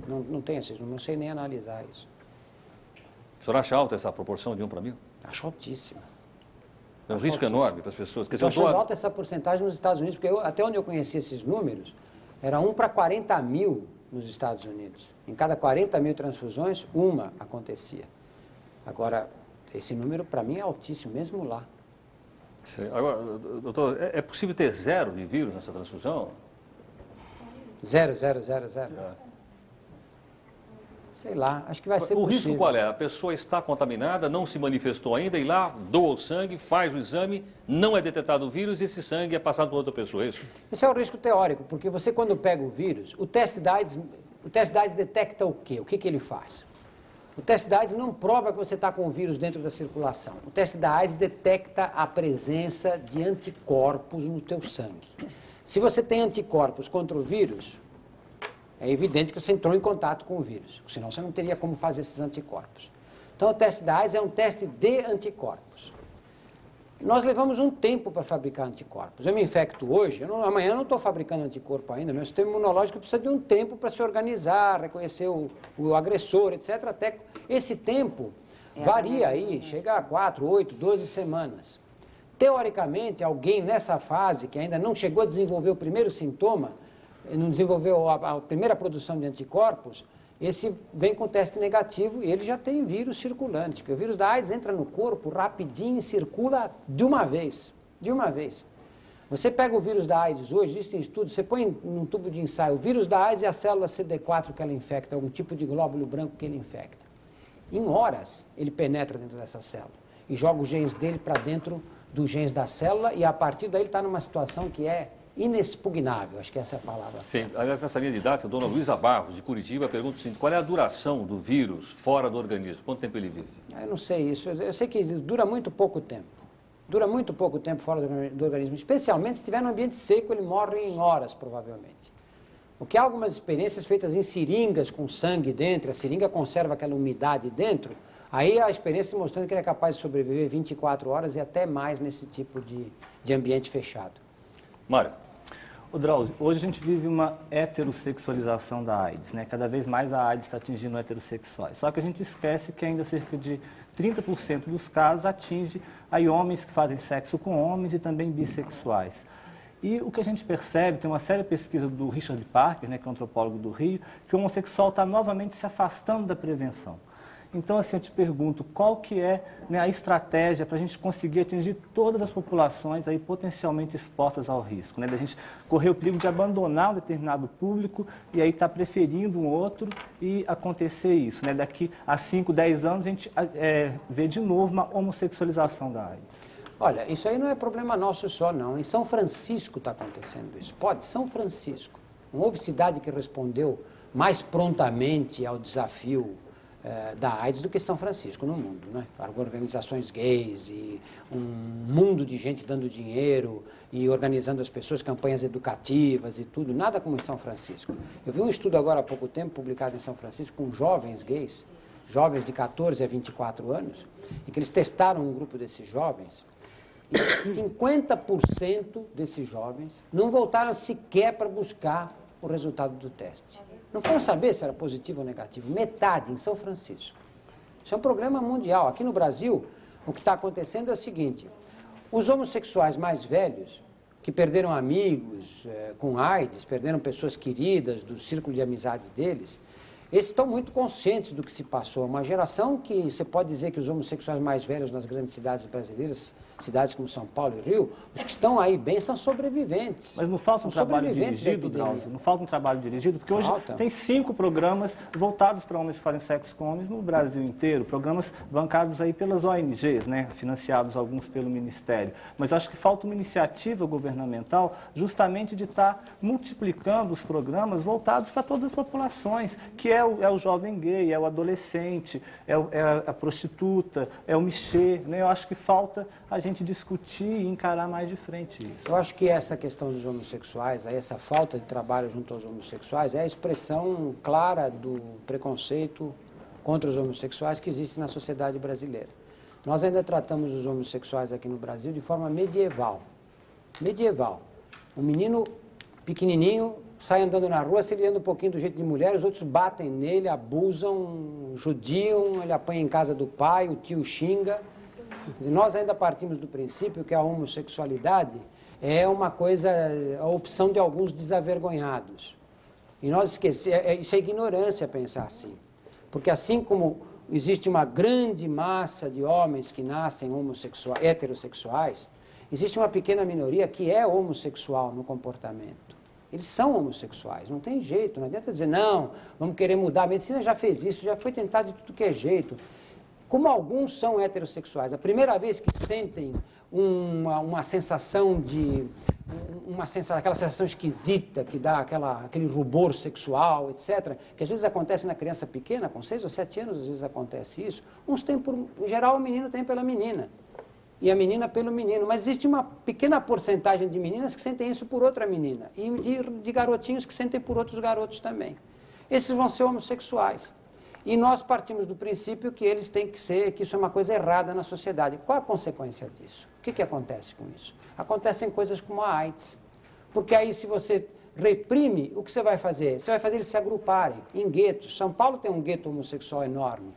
B: Não tenho esses, não sei nem analisar isso.
A: O senhor acha alta essa proporção de 1 para 1000?
B: Acho altíssima.
A: É um risco enorme para as pessoas.
B: Eu acho alta essa porcentagem nos Estados Unidos, porque até onde eu conheci esses números, era 1 para 40 mil nos Estados Unidos. Em cada 40 mil transfusões, uma acontecia. Agora, esse número para mim é altíssimo, mesmo lá.
A: Agora, doutor, é possível ter 0 de vírus nessa transfusão?
B: 0. Sei lá, acho que vai ser possível.
A: O risco qual é? A pessoa está contaminada, não se manifestou ainda, e lá doa o sangue, faz o exame, não é detectado o vírus e esse sangue é passado para outra pessoa, é isso?
B: Esse é o risco teórico, porque você quando pega o vírus, o teste da AIDS detecta o quê? O que ele faz? O teste da AIDS não prova que você está com o vírus dentro da circulação. O teste da AIDS detecta a presença de anticorpos no teu sangue. Se você tem anticorpos contra o vírus, é evidente que você entrou em contato com o vírus, senão você não teria como fazer esses anticorpos. Então, o teste da AIDS é um teste de anticorpos. Nós levamos um tempo para fabricar anticorpos. Eu me infecto hoje, amanhã eu não estou fabricando anticorpo ainda, meu sistema imunológico precisa de um tempo para se organizar, reconhecer o agressor, etc. Até esse tempo varia aí, chega a 4, 8, 12 semanas. Teoricamente, alguém nessa fase, que ainda não chegou a desenvolver o primeiro sintoma, não desenvolveu a primeira produção de anticorpos, esse vem com teste negativo e ele já tem vírus circulante, porque o vírus da AIDS entra no corpo rapidinho e circula de uma vez. Você pega o vírus da AIDS hoje, existem estudos, você põe num tubo de ensaio o vírus da AIDS e a célula CD4 que ela infecta, algum tipo de glóbulo branco que ele infecta. Em horas, ele penetra dentro dessa célula e joga os genes dele para dentro dos genes da célula e a partir daí ele está numa situação que é inexpugnável, acho que essa é a palavra.
A: Sim, nessa linha didática, a dona Luísa Barros, de Curitiba, pergunta o seguinte, qual é a duração do vírus fora do organismo? Quanto tempo ele vive?
B: Eu não sei isso, eu sei que dura muito pouco tempo. Dura muito pouco tempo fora do organismo, especialmente se estiver no ambiente seco, ele morre em horas, provavelmente. Porque há algumas experiências feitas em seringas com sangue dentro, a seringa conserva aquela umidade dentro, aí a experiência mostrando que ele é capaz de sobreviver 24 horas e até mais nesse tipo de ambiente fechado.
A: Mário.
E: Ô Drauzio, hoje a gente vive uma heterossexualização da AIDS, né? Cada vez mais a AIDS está atingindo heterossexuais. Só que a gente esquece que ainda cerca de 30% dos casos atinge aí homens que fazem sexo com homens e também bissexuais. E o que a gente percebe, tem uma séria pesquisa do Richard Parker, né, que é um antropólogo do Rio, que o homossexual está novamente se afastando da prevenção. Então, assim, eu te pergunto, qual que é, né, a estratégia para a gente conseguir atingir todas as populações aí potencialmente expostas ao risco, né? Da gente correr o perigo de abandonar um determinado público e aí estar preferindo um outro e acontecer isso, né? Daqui a 5, 10 anos a gente vê de novo uma homossexualização da AIDS.
B: Olha, isso aí não é problema nosso só, não. Em São Francisco está acontecendo isso. São Francisco. Não houve cidade que respondeu mais prontamente ao desafio da AIDS do que São Francisco no mundo, né? Organizações gays e um mundo de gente dando dinheiro e organizando as pessoas, campanhas educativas e tudo, nada como em São Francisco. Eu vi um estudo agora há pouco tempo, publicado em São Francisco, com jovens gays, jovens de 14 a 24 anos, em que eles testaram um grupo desses jovens, e 50% desses jovens não voltaram sequer para buscar o resultado do teste. Não foram saber se era positivo ou negativo. Metade em São Francisco. Isso é um problema mundial. Aqui no Brasil, o que está acontecendo é o seguinte: os homossexuais mais velhos, que perderam amigos com AIDS, perderam pessoas queridas do círculo de amizades deles, esses estão muito conscientes do que se passou. Uma geração que você pode dizer que os homossexuais mais velhos nas grandes cidades brasileiras, cidades como São Paulo e Rio, os que estão aí bem são sobreviventes.
E: Mas não falta um trabalho dirigido, Drauzio? Não falta um trabalho dirigido? Porque hoje tem 5 programas voltados para homens que fazem sexo com homens no Brasil inteiro, programas bancados aí pelas ONGs, né, financiados alguns pelo Ministério. Mas eu acho que falta uma iniciativa governamental justamente de estar multiplicando os programas voltados para todas as populações, que é o jovem gay, é o adolescente, é a prostituta, é o mixê, né? Eu acho que falta a gente discutir e encarar mais de frente isso.
B: Eu acho que essa questão dos homossexuais, essa falta de trabalho junto aos homossexuais, é a expressão clara do preconceito contra os homossexuais que existe na sociedade brasileira. Nós ainda tratamos os homossexuais aqui no Brasil de forma medieval. Medieval. Um menino pequenininho sai andando na rua, se ele anda um pouquinho do jeito de mulher, os outros batem nele, abusam, judiam, ele apanha em casa do pai, o tio xinga. Quer dizer, nós ainda partimos do princípio que a homossexualidade é uma coisa, a opção de alguns desavergonhados. E nós esquecemos, isso é ignorância pensar assim. Porque assim como existe uma grande massa de homens que nascem heterossexuais, existe uma pequena minoria que é homossexual no comportamento. Eles são homossexuais, não tem jeito, não adianta dizer, não, vamos querer mudar, a medicina já fez isso, já foi tentado de tudo que é jeito. Como alguns são heterossexuais, a primeira vez que sentem uma sensação de... aquela sensação esquisita que dá aquele rubor sexual, etc., que às vezes acontece na criança pequena, com 6 ou 7 anos, às vezes acontece isso. Uns têm em geral, o menino tem pela menina, e a menina pelo menino. Mas existe uma pequena porcentagem de meninas que sentem isso por outra menina, e de garotinhos que sentem por outros garotos também. Esses vão ser homossexuais. E nós partimos do princípio que eles têm que ser, que isso é uma coisa errada na sociedade. Qual a consequência disso? O que acontece com isso? Acontecem coisas como a AIDS. Porque aí, se você reprime, o que você vai fazer? Você vai fazer eles se agruparem em guetos. São Paulo tem um gueto homossexual enorme.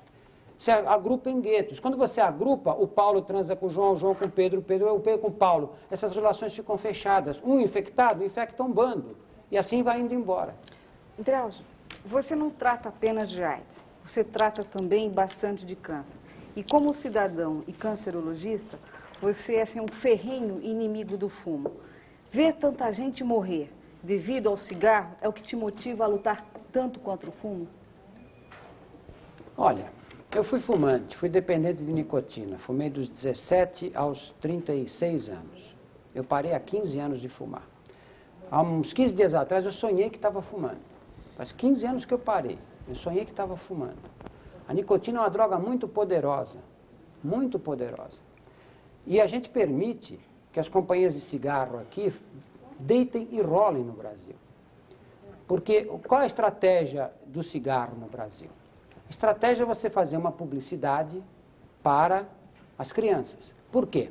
B: Você agrupa em guetos. Quando você agrupa, o Paulo transa com o João com o Pedro com o Paulo. Essas relações ficam fechadas. Um infectado infecta um bando. E assim vai indo embora.
C: Drauzio, você não trata apenas de AIDS. Você trata também bastante de câncer. E como cidadão e cancerologista, você é assim, um ferrenho inimigo do fumo. Ver tanta gente morrer devido ao cigarro é o que te motiva a lutar tanto contra o fumo?
B: Olha, eu fui fumante, fui dependente de nicotina. Fumei dos 17 aos 36 anos. Eu parei há 15 anos de fumar. Há uns 15 dias atrás eu sonhei que estava fumando. Faz 15 anos que eu parei. Eu sonhei que estava fumando. A nicotina é uma droga muito poderosa, muito poderosa. E a gente permite que as companhias de cigarro aqui deitem e rolem no Brasil. Porque qual é a estratégia do cigarro no Brasil? A estratégia é você fazer uma publicidade para as crianças. Por quê?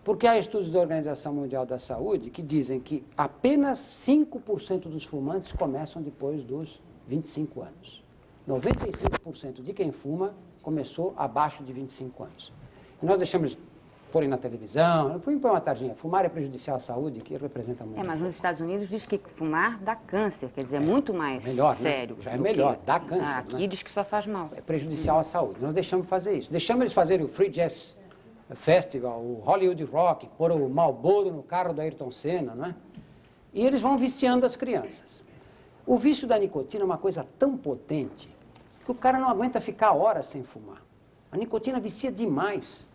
B: Porque há estudos da Organização Mundial da Saúde que dizem que apenas 5% dos fumantes começam depois dos 25 anos. 95% de quem fuma começou abaixo de 25 anos. E nós deixamos eles porem na televisão, põe uma tardinha, fumar é prejudicial à saúde, que representa muito.
D: Mas nos Estados Unidos diz que fumar dá câncer, quer dizer, é muito mais
B: melhor,
D: sério.
B: Né? Já é melhor, dá câncer.
D: Aqui diz que só faz mal.
B: É prejudicial à saúde. Nós deixamos fazer isso. Deixamos eles fazerem o Free Jazz Festival, o Hollywood Rock, pôr o Marlboro no carro do Ayrton Senna, não é? E eles vão viciando as crianças. O vício da nicotina é uma coisa tão potente que o cara não aguenta ficar horas sem fumar. A nicotina vicia demais.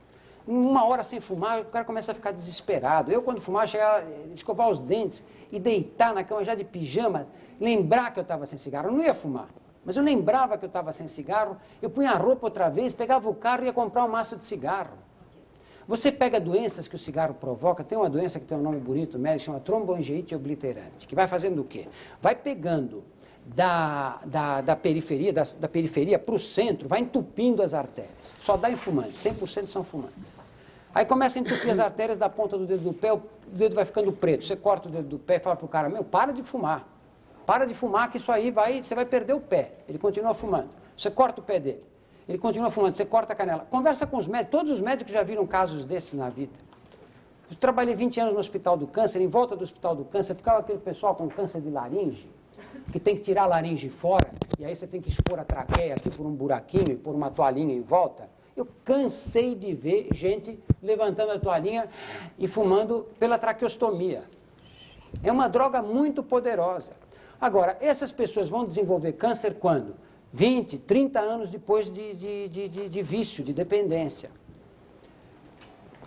B: Uma hora sem fumar, o cara começa a ficar desesperado. Eu, quando fumava, chegava a escovar os dentes e deitar na cama já de pijama, lembrar que eu estava sem cigarro. Eu não ia fumar, mas eu lembrava que eu estava sem cigarro, eu punha a roupa outra vez, pegava o carro e ia comprar um maço de cigarro. Você pega doenças que o cigarro provoca, tem uma doença que tem um nome bonito, médico, chama tromboangiite obliterante, que vai fazendo o quê? Vai pegando da periferia para o centro vai entupindo as artérias. Só dá em fumantes, 100% são fumantes. Aí começa a entupir as artérias da ponta do dedo do pé, o dedo vai ficando preto. Você corta o dedo do pé e fala para o cara, meu, para de fumar que isso aí você vai perder o pé. Ele continua fumando. Você corta o pé dele, ele continua fumando, você corta a canela. Conversa com os médicos, todos os médicos já viram casos desses na vida. Eu trabalhei 20 anos no Hospital do Câncer, em volta do Hospital do Câncer, ficava aquele pessoal com câncer de laringe, que tem que tirar a laringe fora, e aí você tem que expor a traqueia aqui por um buraquinho e pôr uma toalhinha em volta. Eu cansei de ver gente levantando a toalhinha e fumando pela traqueostomia. É uma droga muito poderosa. Agora, essas pessoas vão desenvolver câncer quando? 20, 30 anos depois de vício, de dependência.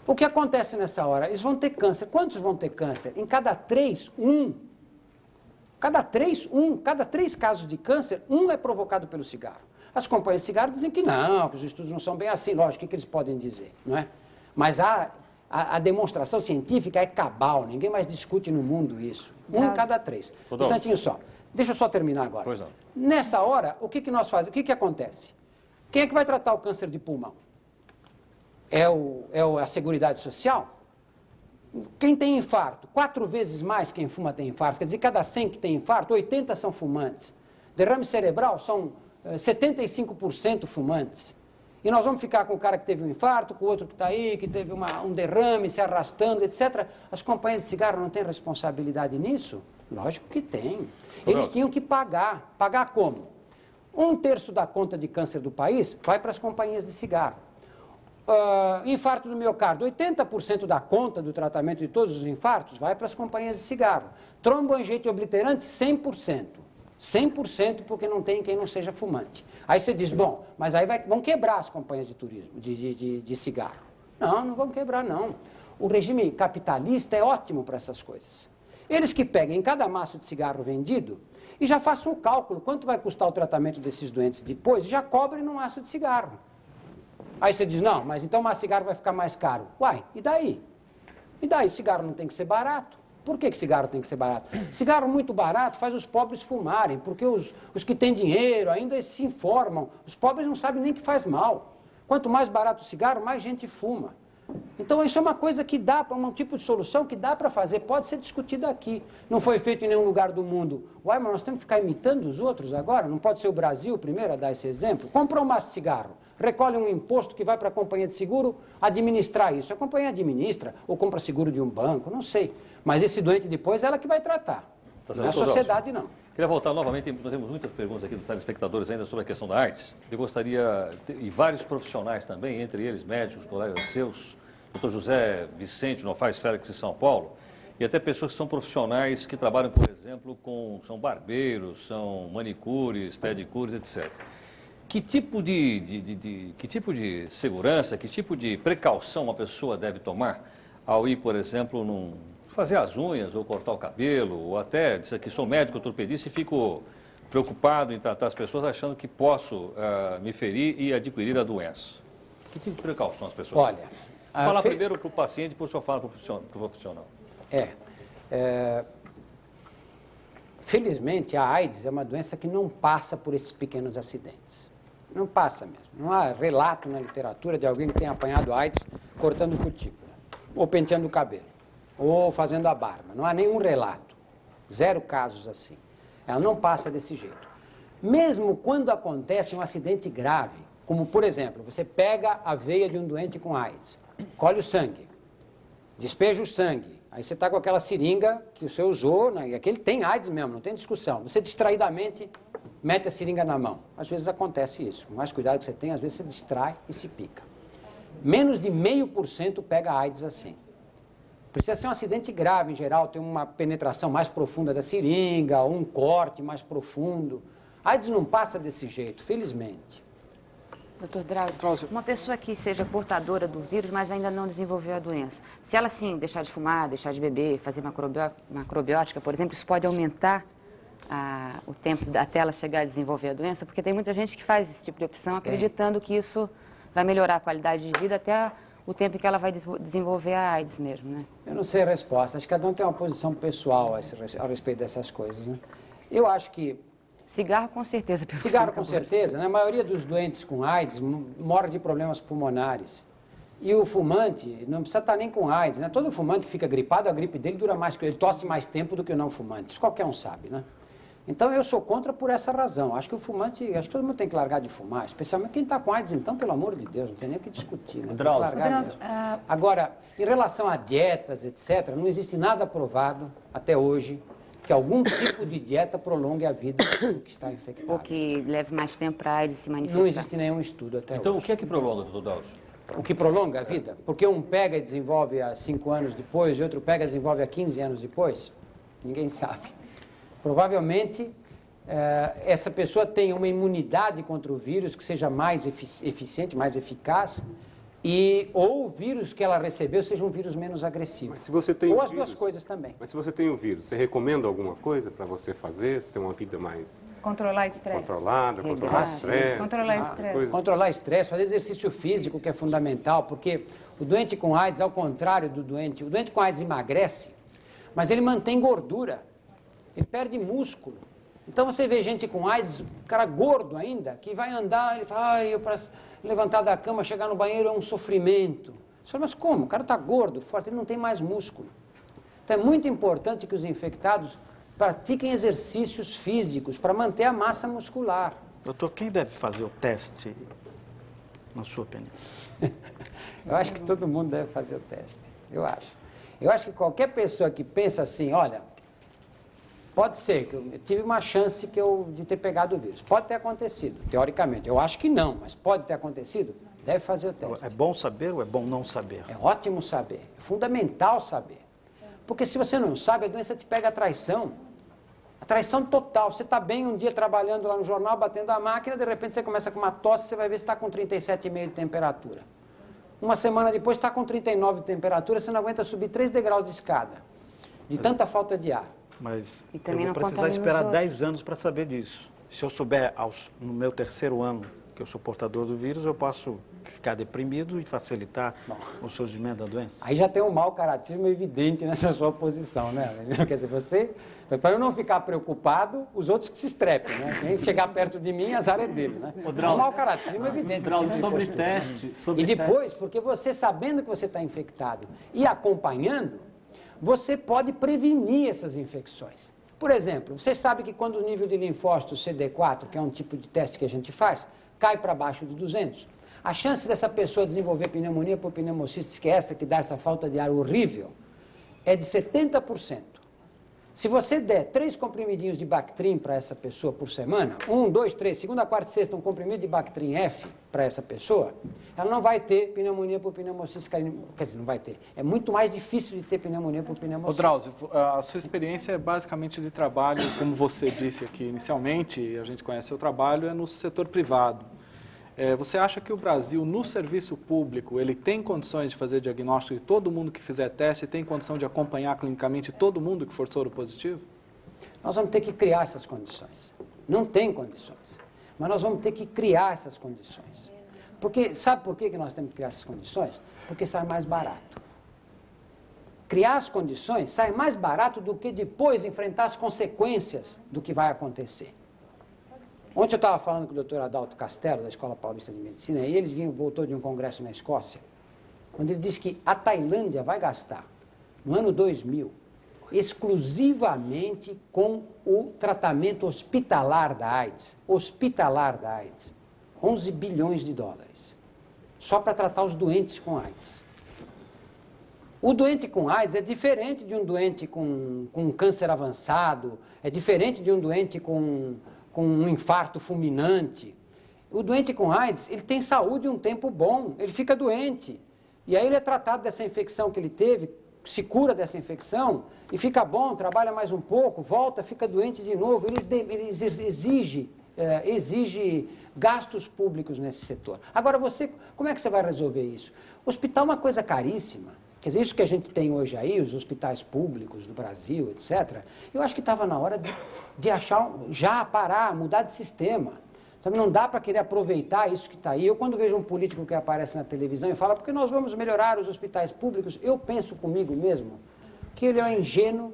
B: O que acontece nessa hora? Eles vão ter câncer. Quantos vão ter câncer? Em cada 3, 1. Cada 3 casos de câncer, 1 é provocado pelo cigarro. As companhias de cigarro dizem que não, que os estudos não são bem assim. Lógico, o que eles podem dizer, não é? Mas a demonstração científica é cabal, ninguém mais discute no mundo isso. 1 em cada 3. Um instantinho só. Deixa eu só terminar agora.
A: Pois não.
B: Nessa hora, o que nós fazemos? O que acontece? Quem é que vai tratar o câncer de pulmão? É a Seguridade Social? Quem tem infarto? 4 vezes mais quem fuma tem infarto. Quer dizer, cada 100 que tem infarto, 80 são fumantes. Derrame cerebral são 75% fumantes. E nós vamos ficar com o cara que teve um infarto, com o outro que está aí, que teve um derrame, se arrastando, etc. As companhias de cigarro não têm responsabilidade nisso? Lógico que tem. Eles tinham que pagar. Pagar como? 1/3 da conta de câncer do país vai para as companhias de cigarro. Infarto do miocárdio, 80% da conta do tratamento de todos os infartos vai para as companhias de cigarro. Tromboangite obliterante, 100%. 100% porque não tem quem não seja fumante. Aí você diz, bom, mas aí vão quebrar as companhias de turismo, de cigarro. Não vão quebrar, não. O regime capitalista é ótimo para essas coisas. Eles que peguem cada maço de cigarro vendido e já façam um cálculo, quanto vai custar o tratamento desses doentes depois, e já cobrem no maço de cigarro. Aí você diz, não, mas então o maço de cigarro vai ficar mais caro. Uai, e daí? E daí? Cigarro não tem que ser barato. Por que cigarro tem que ser barato? Cigarro muito barato faz os pobres fumarem, porque os que têm dinheiro ainda se informam. Os pobres não sabem nem que faz mal. Quanto mais barato o cigarro, mais gente fuma. Então isso é uma coisa que dá, um tipo de solução que dá para fazer, pode ser discutida aqui. Não foi feito em nenhum lugar do mundo. Uai, mas nós temos que ficar imitando os outros agora? Não pode ser o Brasil o primeiro a dar esse exemplo? Compra um maço de cigarro, recolhe um imposto que vai para a companhia de seguro administrar isso. A companhia administra ou compra seguro de um banco, não sei. Mas esse doente depois é ela que vai tratar. Não é a sociedade, não.
A: Queria voltar novamente, nós temos muitas perguntas aqui dos telespectadores ainda sobre a questão da AIDS. Eu gostaria, e vários profissionais também, entre eles médicos, colegas seus, Dr. José Vicente Novaes Félix de São Paulo, e até pessoas que são profissionais que trabalham, por exemplo, são barbeiros, são manicures, pedicures, etc. Que tipo de segurança, que tipo de precaução uma pessoa deve tomar ao ir, por exemplo, fazer as unhas ou cortar o cabelo, ou até dizer que sou médico ortopedista e fico preocupado em tratar as pessoas achando que posso me ferir e adquirir a doença? Que tipo de precaução as pessoas
B: Olha,
A: tomam? Fala primeiro para o paciente, depois o senhor fala para o profissional.
B: Felizmente, a AIDS é uma doença que não passa por esses pequenos acidentes. Não passa mesmo. Não há relato na literatura de alguém que tenha apanhado AIDS cortando cutícula, ou penteando o cabelo, ou fazendo a barba. Não há nenhum relato. 0 casos assim. Ela não passa desse jeito. Mesmo quando acontece um acidente grave, como, por exemplo, você pega a veia de um doente com AIDS, colhe o sangue, despeja o sangue, aí você está com aquela seringa que você usou, né, e aquele tem AIDS mesmo, não tem discussão. Você distraidamente mete a seringa na mão. Às vezes acontece isso. O mais cuidado que você tem, às vezes você distrai e se pica. Menos de 0,5% pega AIDS assim. Precisa ser um acidente grave, em geral, tem uma penetração mais profunda da seringa, ou um corte mais profundo. AIDS não passa desse jeito, felizmente.
D: Doutor Drauzio, uma pessoa que seja portadora do vírus, mas ainda não desenvolveu a doença, se ela, sim, deixar de fumar, deixar de beber, fazer macrobiótica, por exemplo, isso pode aumentar o tempo até ela chegar a desenvolver a doença? Porque tem muita gente que faz esse tipo de opção acreditando que isso vai melhorar a qualidade de vida até o tempo que ela vai desenvolver a AIDS mesmo, né?
B: Eu não sei a resposta. Acho que cada um tem uma posição pessoal a respeito dessas coisas, né? Eu acho que
D: Cigarro com certeza. pelo que
B: Cigarro
D: você
B: com
D: acabou de
B: certeza, né? A maioria dos doentes com AIDS morre de problemas pulmonares. E o fumante não precisa estar nem com AIDS, né? Todo fumante que fica gripado, a gripe dele dura mais, ele tosse mais tempo do que o não fumante. Isso qualquer um sabe, né? Então eu sou contra por essa razão. Acho que acho que todo mundo tem que largar de fumar, especialmente quem está com AIDS, então, pelo amor de Deus, não tem nem o que discutir, né? Tem que largar mesmo. Agora, em relação a dietas, etc., não existe nada provado até hoje que algum tipo de dieta prolongue a vida do que está infectado.
D: Ou que leve mais tempo para a AIDS se manifestar.
B: Não existe nenhum estudo até
A: Então,
B: hoje.
A: o que é que prolonga, doutor Drauzio?
B: O que prolonga a vida? Porque um pega e desenvolve há 5 anos depois e outro pega e desenvolve há 15 anos depois? Ninguém sabe. Provavelmente, essa pessoa tem uma imunidade contra o vírus que seja mais eficiente, mais eficaz, ou o vírus que ela recebeu seja um vírus menos agressivo.
H: Mas se você tem
B: ou
H: o
B: as
H: vírus,
B: duas coisas também.
H: Mas se você tem o vírus, você recomenda alguma coisa para você fazer? Você tem uma vida mais
F: Controlar estresse.
H: controlada, controlar estresse?
F: Controlar estresse.
H: coisa?
B: Controlar estresse, fazer exercício físico, que é fundamental, porque o doente com AIDS, ao contrário do doente, o doente com AIDS emagrece, mas ele mantém gordura, ele perde músculo. Então você vê gente com AIDS, cara gordo ainda, que vai andar, ele fala, ai, eu para levantar da cama, chegar no banheiro é um sofrimento. Você fala, mas como? O cara está gordo, forte, ele não tem mais músculo. Então é muito importante que os infectados pratiquem exercícios físicos para manter a massa muscular.
I: Doutor, quem deve fazer o teste, na sua opinião?
B: Eu acho que todo mundo deve fazer o teste, eu acho. Eu acho que qualquer pessoa que pensa assim, olha, pode ser que eu tive uma chance de ter pegado o vírus. Pode ter acontecido, teoricamente. Eu acho que não, mas pode ter acontecido. Deve fazer o teste.
I: É bom saber ou é bom não saber?
B: É ótimo saber. É fundamental saber. Porque se você não sabe, a doença te pega a traição. A traição total. Você está bem um dia trabalhando lá no jornal, batendo a máquina, de repente você começa com uma tosse, você vai ver se está com 37,5 de temperatura. Uma semana depois está com 39 de temperatura, você não aguenta subir 3 degraus de escada. De tanta falta de ar.
I: Mas
D: E
I: eu
D: também
I: vou
D: não
I: precisar
D: contamina os
I: esperar
D: outros.
I: 10 anos para saber disso. Se eu souber no meu 3º ano que eu sou portador do vírus, eu posso ficar deprimido e facilitar o surgimento da doença.
B: Aí já tem um mau caratismo evidente nessa sua posição, né? Quer dizer, para eu não ficar preocupado, os outros que se estrepem, né? Quem chegar perto de mim, azar é dele, né? É um mau caratismo evidente.
E: Drauzio,
B: que você
E: sobre
B: postura,
E: teste,
B: né?
E: sobre
B: E depois, porque você sabendo que você está infectado e acompanhando, você pode prevenir essas infecções. Por exemplo, você sabe que quando o nível de linfócitos CD4, que é um tipo de teste que a gente faz, cai para baixo de 200, a chance dessa pessoa desenvolver pneumonia por pneumocystis, que é essa que dá essa falta de ar horrível, é de 70%. Se você der 3 comprimidinhos de Bactrim para essa pessoa por semana, 1, 2, 3, segunda, quarta e sexta, um comprimido de Bactrim F para essa pessoa, ela não vai ter pneumonia por pneumocystis, quer dizer, não vai ter. É muito mais difícil de ter pneumonia por
G: Ô,
B: pneumocystis.
G: Drauzio, a sua experiência é basicamente de trabalho, como você disse aqui inicialmente, a gente conhece seu trabalho, é no setor privado. Você acha que o Brasil, no serviço público, ele tem condições de fazer diagnóstico de todo mundo que fizer teste, tem condição de acompanhar clinicamente todo mundo que for soro positivo?
B: Nós vamos ter que criar essas condições. Não tem condições, mas nós vamos ter que criar essas condições. Porque, sabe por que nós temos que criar essas condições? Porque sai mais barato. Criar as condições sai mais barato do que depois enfrentar as consequências do que vai acontecer. Ontem eu estava falando com o Dr. Adalto Castelo, da Escola Paulista de Medicina, e ele voltou de um congresso na Escócia, onde ele disse que a Tailândia vai gastar, no ano 2000, exclusivamente com o tratamento hospitalar da AIDS, 11 bilhões de dólares, só para tratar os doentes com AIDS. O doente com AIDS é diferente de um doente com câncer avançado, é diferente de um doente com um infarto fulminante. O doente com AIDS, ele tem saúde um tempo bom, ele fica doente. E aí ele é tratado dessa infecção que ele teve, se cura dessa infecção, e fica bom, trabalha mais um pouco, volta, fica doente de novo. Ele exige gastos públicos nesse setor. Agora, como é que você vai resolver isso? O hospital é uma coisa caríssima. Quer dizer, isso que a gente tem hoje aí, os hospitais públicos do Brasil, etc., eu acho que estava na hora de parar, mudar de sistema. Sabe, não dá para querer aproveitar isso que está aí. Eu, quando vejo um político que aparece na televisão e fala, porque nós vamos melhorar os hospitais públicos, eu penso comigo mesmo que ele é um ingênuo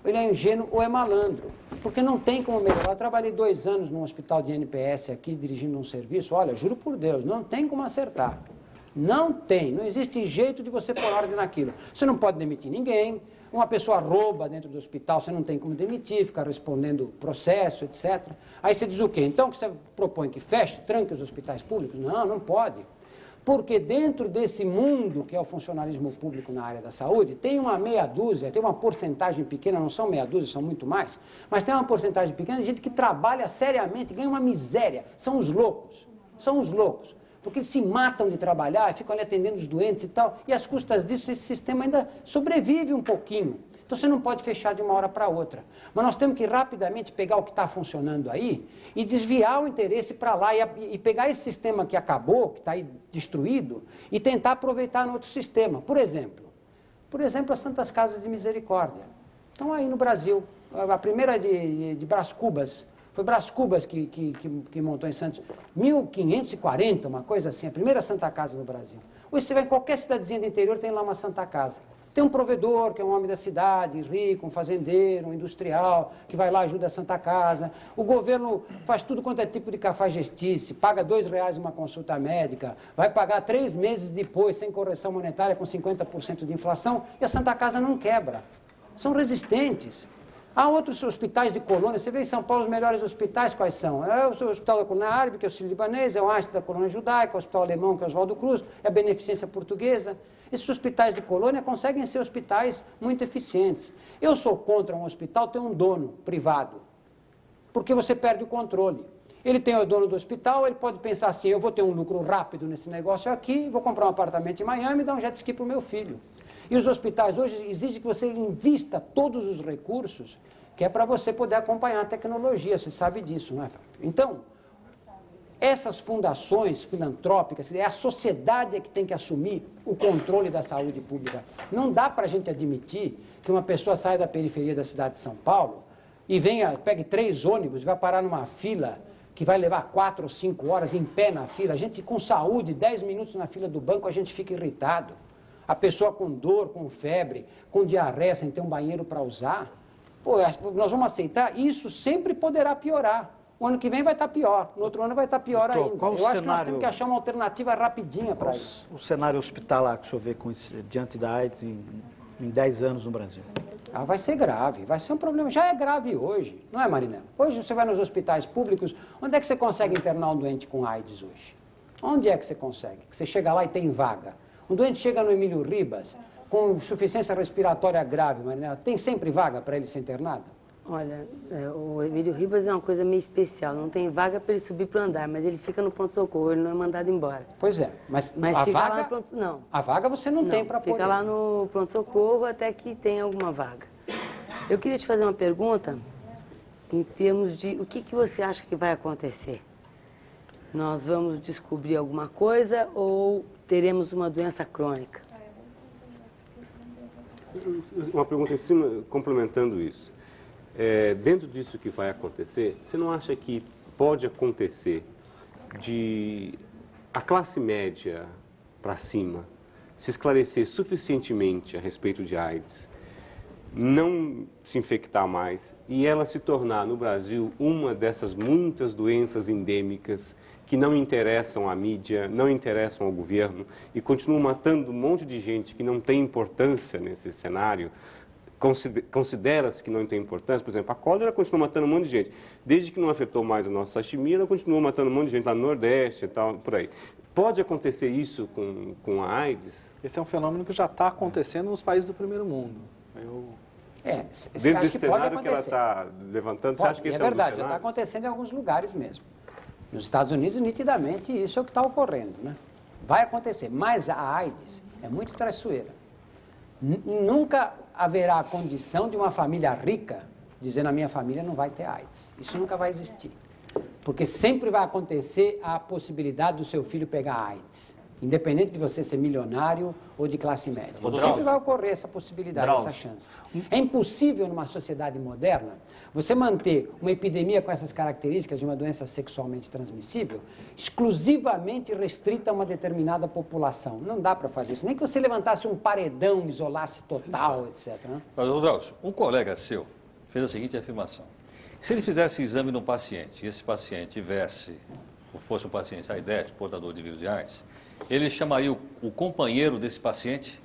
B: ele é ingênuo ou é malandro. Porque não tem como melhorar. Eu trabalhei 2 anos num hospital de NPS aqui, dirigindo um serviço. Olha, juro por Deus, não tem como acertar. Não tem. Não existe jeito de você pôr ordem naquilo. Você não pode demitir ninguém. Uma pessoa rouba dentro do hospital, você não tem como demitir, ficar respondendo processo, etc. Aí você diz o quê? Então, que você propõe que feche, tranque os hospitais públicos? Não, não pode. Porque dentro desse mundo que é o funcionalismo público na área da saúde, tem uma meia dúzia, tem uma porcentagem pequena, não são meia dúzia, são muito mais, mas tem uma porcentagem pequena de gente que trabalha seriamente, ganha uma miséria. São os loucos. São os loucos. Porque eles se matam de trabalhar, ficam ali atendendo os doentes e tal, e às custas disso esse sistema ainda sobrevive um pouquinho. Então você não pode fechar de uma hora para outra. Mas nós temos que rapidamente pegar o que está funcionando aí e desviar o interesse para lá e pegar esse sistema que acabou, que está aí destruído, e tentar aproveitar no outro sistema. Por exemplo, as Santas Casas de Misericórdia. Estão aí no Brasil. A primeira de Brás Cubas, foi Brás Cubas que montou em Santos, 1540, uma coisa assim, a primeira Santa Casa do Brasil. Hoje você vai em qualquer cidadezinha do interior, tem lá uma Santa Casa. Tem um provedor, que é um homem da cidade, rico, um fazendeiro, um industrial, que vai lá e ajuda a Santa Casa. O governo faz tudo quanto é tipo de cafajestice, paga R$2 uma consulta médica, vai pagar 3 meses depois, sem correção monetária, com 50% de inflação, e a Santa Casa não quebra. São resistentes. Há outros hospitais de colônia, você vê em São Paulo os melhores hospitais, quais são? É o Hospital da Colônia Árabe, que é o Sírio-Libanês, é o Einstein da Colônia Judaica, o Hospital Alemão, que é o Oswaldo Cruz, é a Beneficência Portuguesa. Esses hospitais de colônia conseguem ser hospitais muito eficientes. Eu sou contra um hospital ter um dono privado, porque você perde o controle. Ele tem o dono do hospital, ele pode pensar assim, eu vou ter um lucro rápido nesse negócio aqui, vou comprar um apartamento em Miami e dar um jet ski para o meu filho. E os hospitais hoje exigem que você invista todos os recursos, que é para você poder acompanhar a tecnologia, você sabe disso, não é, Fábio? Então, essas fundações filantrópicas, é a sociedade que tem que assumir o controle da saúde pública. Não dá para a gente admitir que uma pessoa saia da periferia da cidade de São Paulo e pegue 3 ônibus e vai parar numa fila que vai levar 4 ou 5 horas em pé na fila. A gente com saúde, 10 minutos na fila do banco, a gente fica irritado. A pessoa com dor, com febre, com diarreia, sem ter um banheiro para usar. Pô, nós vamos aceitar? Isso sempre poderá piorar. O ano que vem vai estar pior, no outro ano vai estar pior ainda. Eu acho que nós temos que achar uma alternativa rapidinha para isso.
I: O cenário hospitalar que o senhor vê diante da AIDS em 10 anos no Brasil?
B: Ah, vai ser grave, vai ser um problema. Já é grave hoje, não é, Marinela? Hoje você vai nos hospitais públicos, onde é que você consegue internar um doente com AIDS hoje? Onde é que você consegue? Você chega lá e tem vaga. Um doente chega no Emílio Ribas com insuficiência respiratória grave, Marinela, tem sempre vaga para ele ser internado?
J: Olha, o Emílio Ribas é uma coisa meio especial, não tem vaga para ele subir para o andar, mas ele fica no pronto-socorro, ele não é mandado embora.
B: Pois é, mas
J: a
B: fica
J: vaga,
B: lá no
J: pronto, não.
B: A vaga você não tem para poder.
J: Fica lá no pronto-socorro até que tenha alguma vaga. Eu queria te fazer uma pergunta em termos de o que você acha que vai acontecer? Nós vamos descobrir alguma coisa ou teremos uma doença crônica?
H: Uma pergunta em cima, complementando isso. Dentro disso que vai acontecer, você não acha que pode acontecer de a classe média para cima se esclarecer suficientemente a respeito de AIDS, não se infectar mais e ela se tornar no Brasil uma dessas muitas doenças endêmicas que não interessam à mídia, não interessam ao governo e continuam matando um monte de gente que não tem importância nesse cenário? Considera-se que não tem importância, por exemplo, a cólera continua matando um monte de gente. Desde que não afetou mais a nossa sashimi, ela continua matando um monte de gente lá no Nordeste e tal, por aí. Pode acontecer isso com a AIDS?
G: Esse é um fenômeno que já está acontecendo nos países do primeiro mundo.
H: Dentro desse cenário que ela está levantando, você acha que esse é um dos
B: verdade, já
H: cenários?
B: está acontecendo em alguns lugares mesmo. Nos Estados Unidos, nitidamente, isso é o que está ocorrendo, né? Vai acontecer, mas a AIDS é muito traiçoeira. Nunca haverá a condição de uma família rica dizendo a minha família não vai ter AIDS. Isso nunca vai existir. Porque sempre vai acontecer a possibilidade do seu filho pegar AIDS. Independente de você ser milionário ou de classe média. Sempre vai ocorrer essa possibilidade, essa chance. É impossível numa sociedade moderna você manter uma epidemia com essas características de uma doença sexualmente transmissível exclusivamente restrita a uma determinada população. Não dá para fazer isso. Nem que você levantasse um paredão, isolasse total, etc. Né?
A: Mas, Drauzio, um colega seu fez a seguinte afirmação. Se ele fizesse exame num paciente e esse paciente tivesse, ou fosse um paciente aidético, portador de vírus de AIDS, ele chamaria o companheiro desse paciente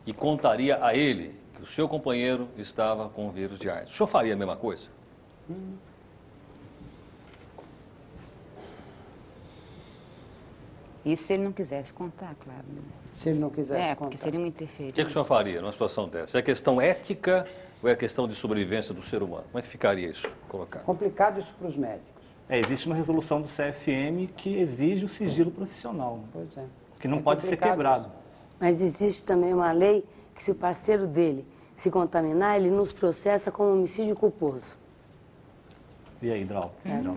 A: e contaria a ele que o seu companheiro estava com o vírus de AIDS. O senhor faria a mesma coisa?
D: Isso se ele não quisesse contar, claro. Né?
B: Se ele não quisesse contar.
D: Porque seria uma interferência.
A: O que o senhor faria numa situação dessa? É questão ética ou é questão de sobrevivência do ser humano? Como é que ficaria isso colocado?
B: Complicado isso para os médicos.
E: Existe uma resolução do CFM que exige o sigilo profissional, né?
B: Pois é.
E: Que não pode ser quebrado.
J: Isso. Mas existe também uma lei que se o parceiro dele se contaminar, ele nos processa como homicídio culposo.
E: E aí, Drau?
J: Então,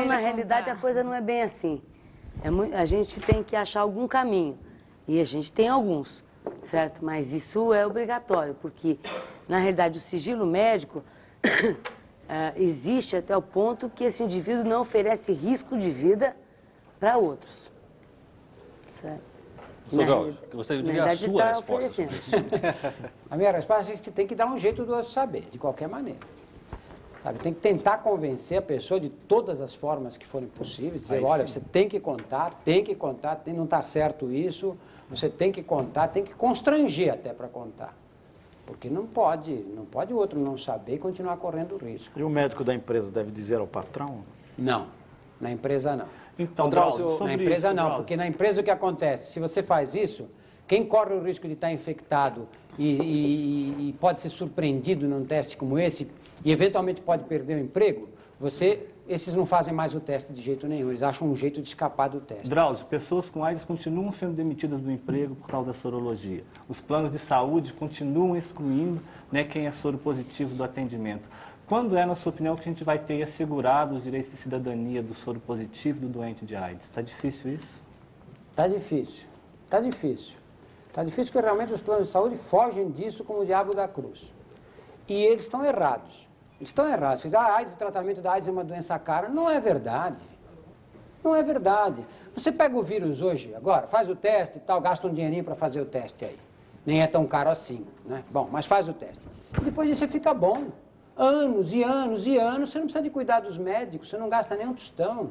J: na realidade, a coisa não é bem assim. A gente tem que achar algum caminho. E a gente tem alguns, certo? Mas isso é obrigatório, porque, na realidade, o sigilo médico existe até o ponto que esse indivíduo não oferece risco de vida para outros. Certo?
A: Doutor, eu gostaria de ouvir a sua resposta sobre isso.
B: A minha resposta é que a gente tem que dar um jeito do outro saber, de qualquer maneira. Sabe? Tem que tentar convencer a pessoa de todas as formas que forem possíveis, dizer, olha, você tem que contar, não está certo isso, você tem que contar, tem que constranger até para contar. Porque não pode o outro não saber e continuar correndo risco.
I: E o médico da empresa deve dizer ao patrão?
B: Não, na empresa não.
E: Então,
B: Drauzio, na empresa não, porque na empresa o que acontece? Se você faz isso, quem corre o risco de estar infectado e pode ser surpreendido num teste como esse e eventualmente pode perder o emprego, esses não fazem mais o teste de jeito nenhum, eles acham um jeito de escapar do teste.
E: Drauzio, pessoas com AIDS continuam sendo demitidas do emprego por causa da sorologia. Os planos de saúde continuam excluindo, né, quem é soro positivo do atendimento. Quando é, na sua opinião, que a gente vai ter assegurado os direitos de cidadania do soro positivo do doente de AIDS? Está difícil isso?
B: Está difícil. Está difícil porque realmente os planos de saúde fogem disso como o diabo da cruz. E eles estão errados. Eles estão errados. AIDS, o tratamento da AIDS é uma doença cara. Não é verdade. Não é verdade. Você pega o vírus hoje, agora, faz o teste e tal, gasta um dinheirinho para fazer o teste aí. Nem é tão caro assim, né? Bom, mas faz o teste. E depois disso você fica bom. Anos e anos e anos, você não precisa de cuidar dos médicos, você não gasta nem um tostão.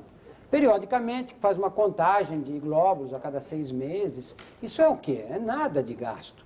B: Periodicamente, faz uma contagem de glóbulos a cada 6 meses. Isso é o quê? É nada de gasto.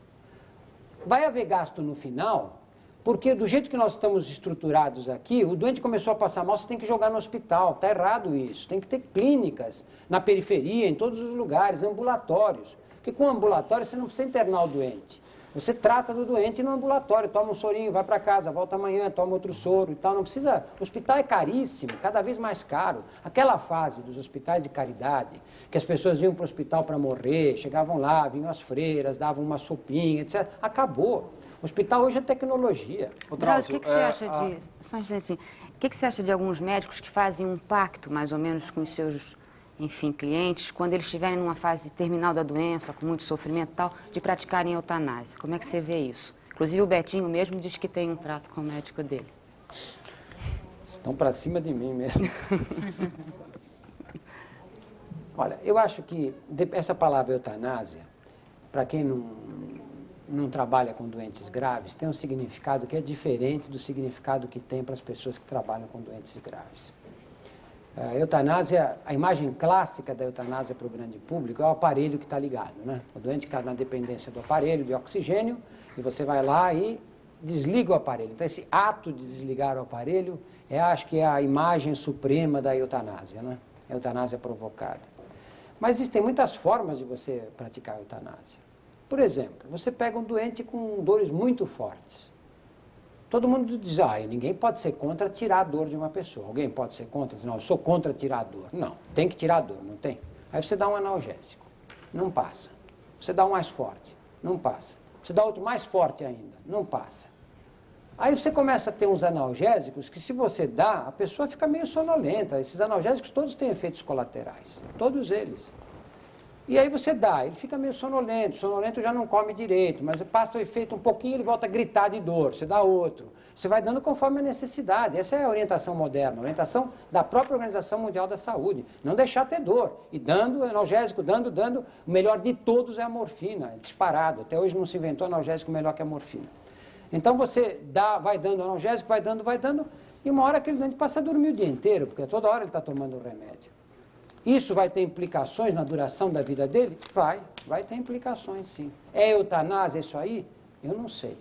B: Vai haver gasto no final, porque do jeito que nós estamos estruturados aqui, o doente começou a passar mal, você tem que jogar no hospital. Está errado isso. Tem que ter clínicas na periferia, em todos os lugares, ambulatórios. Porque com ambulatório você não precisa internar o doente. Você trata do doente no ambulatório, toma um sorinho, vai para casa, volta amanhã, toma outro soro e tal. Não precisa. O hospital é caríssimo, cada vez mais caro. Aquela fase dos hospitais de caridade, que as pessoas iam para o hospital para morrer, chegavam lá, vinham as freiras, davam uma sopinha, etc. Acabou. O hospital hoje é tecnologia.
D: Drauzio, o que você acha disso? Só um instantinho. O que você acha de alguns médicos que fazem um pacto, mais ou menos, com os seus, enfim, clientes, quando eles estiverem numa fase terminal da doença, com muito sofrimento e tal, de praticarem eutanásia? Como é que você vê isso? Inclusive o Betinho mesmo diz que tem um trato com o médico dele.
B: Estão para cima de mim mesmo. Olha, eu acho que essa palavra eutanásia, para quem não trabalha com doentes graves, tem um significado que é diferente do significado que tem para as pessoas que trabalham com doentes graves. A eutanásia, a imagem clássica da eutanásia para o grande público é o aparelho que está ligado, né? O doente que está na dependência do aparelho, de oxigênio, e você vai lá e desliga o aparelho. Então, esse ato de desligar o aparelho, acho que é a imagem suprema da eutanásia, né? A eutanásia provocada. Mas existem muitas formas de você praticar a eutanásia. Por exemplo, você pega um doente com dores muito fortes. Todo mundo diz, ninguém pode ser contra tirar a dor de uma pessoa. Alguém pode ser contra? Não, eu sou contra tirar a dor. Não, tem que tirar a dor, não tem? Aí você dá um analgésico, não passa. Você dá um mais forte, não passa. Você dá outro mais forte ainda, não passa. Aí você começa a ter uns analgésicos que, se você dá, a pessoa fica meio sonolenta. Esses analgésicos todos têm efeitos colaterais, todos eles. E aí você dá, ele fica meio sonolento já não come direito, mas passa o efeito um pouquinho, ele volta a gritar de dor, você dá outro. Você vai dando conforme a necessidade. Essa é a orientação moderna, a orientação da própria Organização Mundial da Saúde. Não deixar ter dor. E dando analgésico, dando. O melhor de todos é a morfina, é disparado. Até hoje não se inventou analgésico melhor que a morfina. Então você dá, vai dando analgésico, vai dando, e uma hora aquele doente passa a dormir o dia inteiro, porque toda hora ele está tomando o remédio. Isso vai ter implicações na duração da vida dele? Vai ter implicações, sim. É eutanásia isso aí? Eu não sei.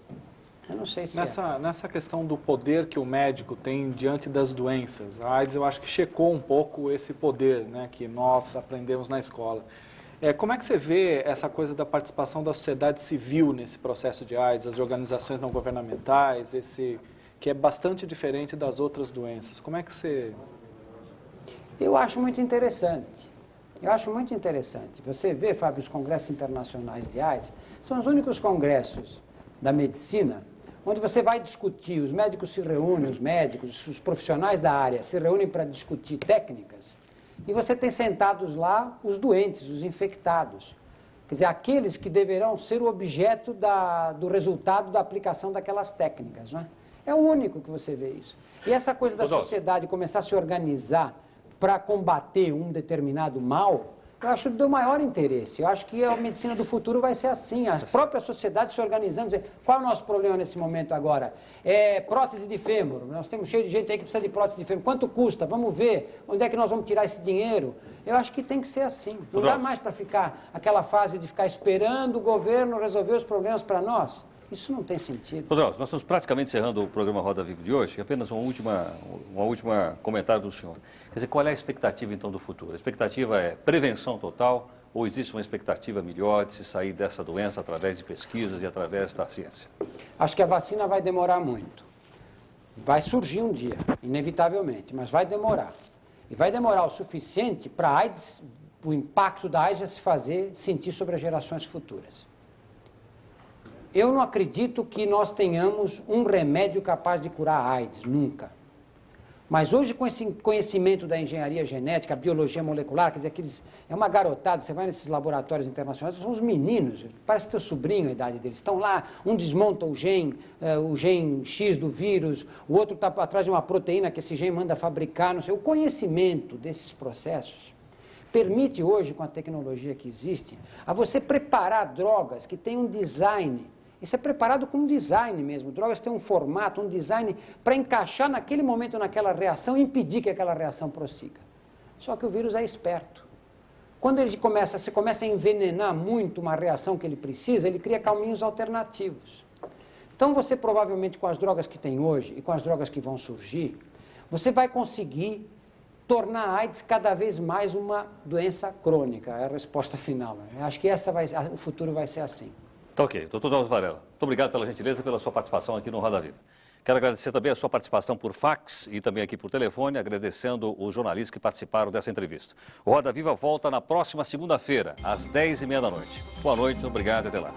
B: Eu não sei se
G: Nessa questão do poder que o médico tem diante das doenças, a AIDS eu acho que checou um pouco esse poder, né, que nós aprendemos na escola. Como é que você vê essa coisa da participação da sociedade civil nesse processo de AIDS, as organizações não governamentais, que é bastante diferente das outras doenças? Como é que você...
B: Eu acho muito interessante. Você vê, Fábio, os congressos internacionais de AIDS, são os únicos congressos da medicina onde você vai discutir, os médicos se reúnem, os profissionais da área se reúnem para discutir técnicas, e você tem sentados lá os doentes, os infectados. Quer dizer, aqueles que deverão ser o objeto do resultado da aplicação daquelas técnicas, não é? É o único que você vê isso. E essa coisa da sociedade começar a se organizar para combater um determinado mal, eu acho do maior interesse. Eu acho que a medicina do futuro vai ser assim, a própria sociedade se organizando. Dizer, qual é o nosso problema nesse momento agora? É prótese de fêmur. Nós temos cheio de gente aí que precisa de prótese de fêmur. Quanto custa? Vamos ver onde é que nós vamos tirar esse dinheiro. Eu acho que tem que ser assim. Não dá mais para ficar aquela fase de ficar esperando o governo resolver os problemas para nós. Isso não tem sentido.
A: Rodolfo, nós estamos praticamente encerrando o programa Roda Viva de hoje. Apenas uma última comentário do senhor. Quer dizer, qual é a expectativa, então, do futuro? A expectativa é prevenção total ou existe uma expectativa melhor de se sair dessa doença através de pesquisas e através da ciência?
B: Acho que a vacina vai demorar muito. Vai surgir um dia, inevitavelmente, mas vai demorar. E vai demorar o suficiente para a AIDS, o impacto da AIDS já se fazer sentir sobre as gerações futuras. Eu não acredito que nós tenhamos um remédio capaz de curar a AIDS, nunca. Mas hoje, com esse conhecimento da engenharia genética, a biologia molecular, quer dizer, é uma garotada, você vai nesses laboratórios internacionais, são os meninos, parece teu sobrinho a idade deles, estão lá, um desmonta o gene X do vírus, o outro está atrás de uma proteína que esse gene manda fabricar, não sei. O conhecimento desses processos permite hoje, com a tecnologia que existe, a você preparar drogas que têm um design. Isso é preparado com um design mesmo. Drogas têm um formato, um design para encaixar naquele momento, naquela reação e impedir que aquela reação prossiga. Só que o vírus é esperto. Quando você começa a envenenar muito uma reação que ele precisa, ele cria caminhos alternativos. Então você provavelmente, com as drogas que tem hoje e com as drogas que vão surgir, você vai conseguir tornar a AIDS cada vez mais uma doença crônica. É a resposta final. Eu acho que o futuro vai ser assim.
A: Tá ok. Doutor Drauzio Varela, muito obrigado pela gentileza e pela sua participação aqui no Roda Viva. Quero agradecer também a sua participação por fax e também aqui por telefone, agradecendo os jornalistas que participaram dessa entrevista. O Roda Viva volta na próxima segunda-feira, às 10h30 da noite. Boa noite, obrigado e até lá.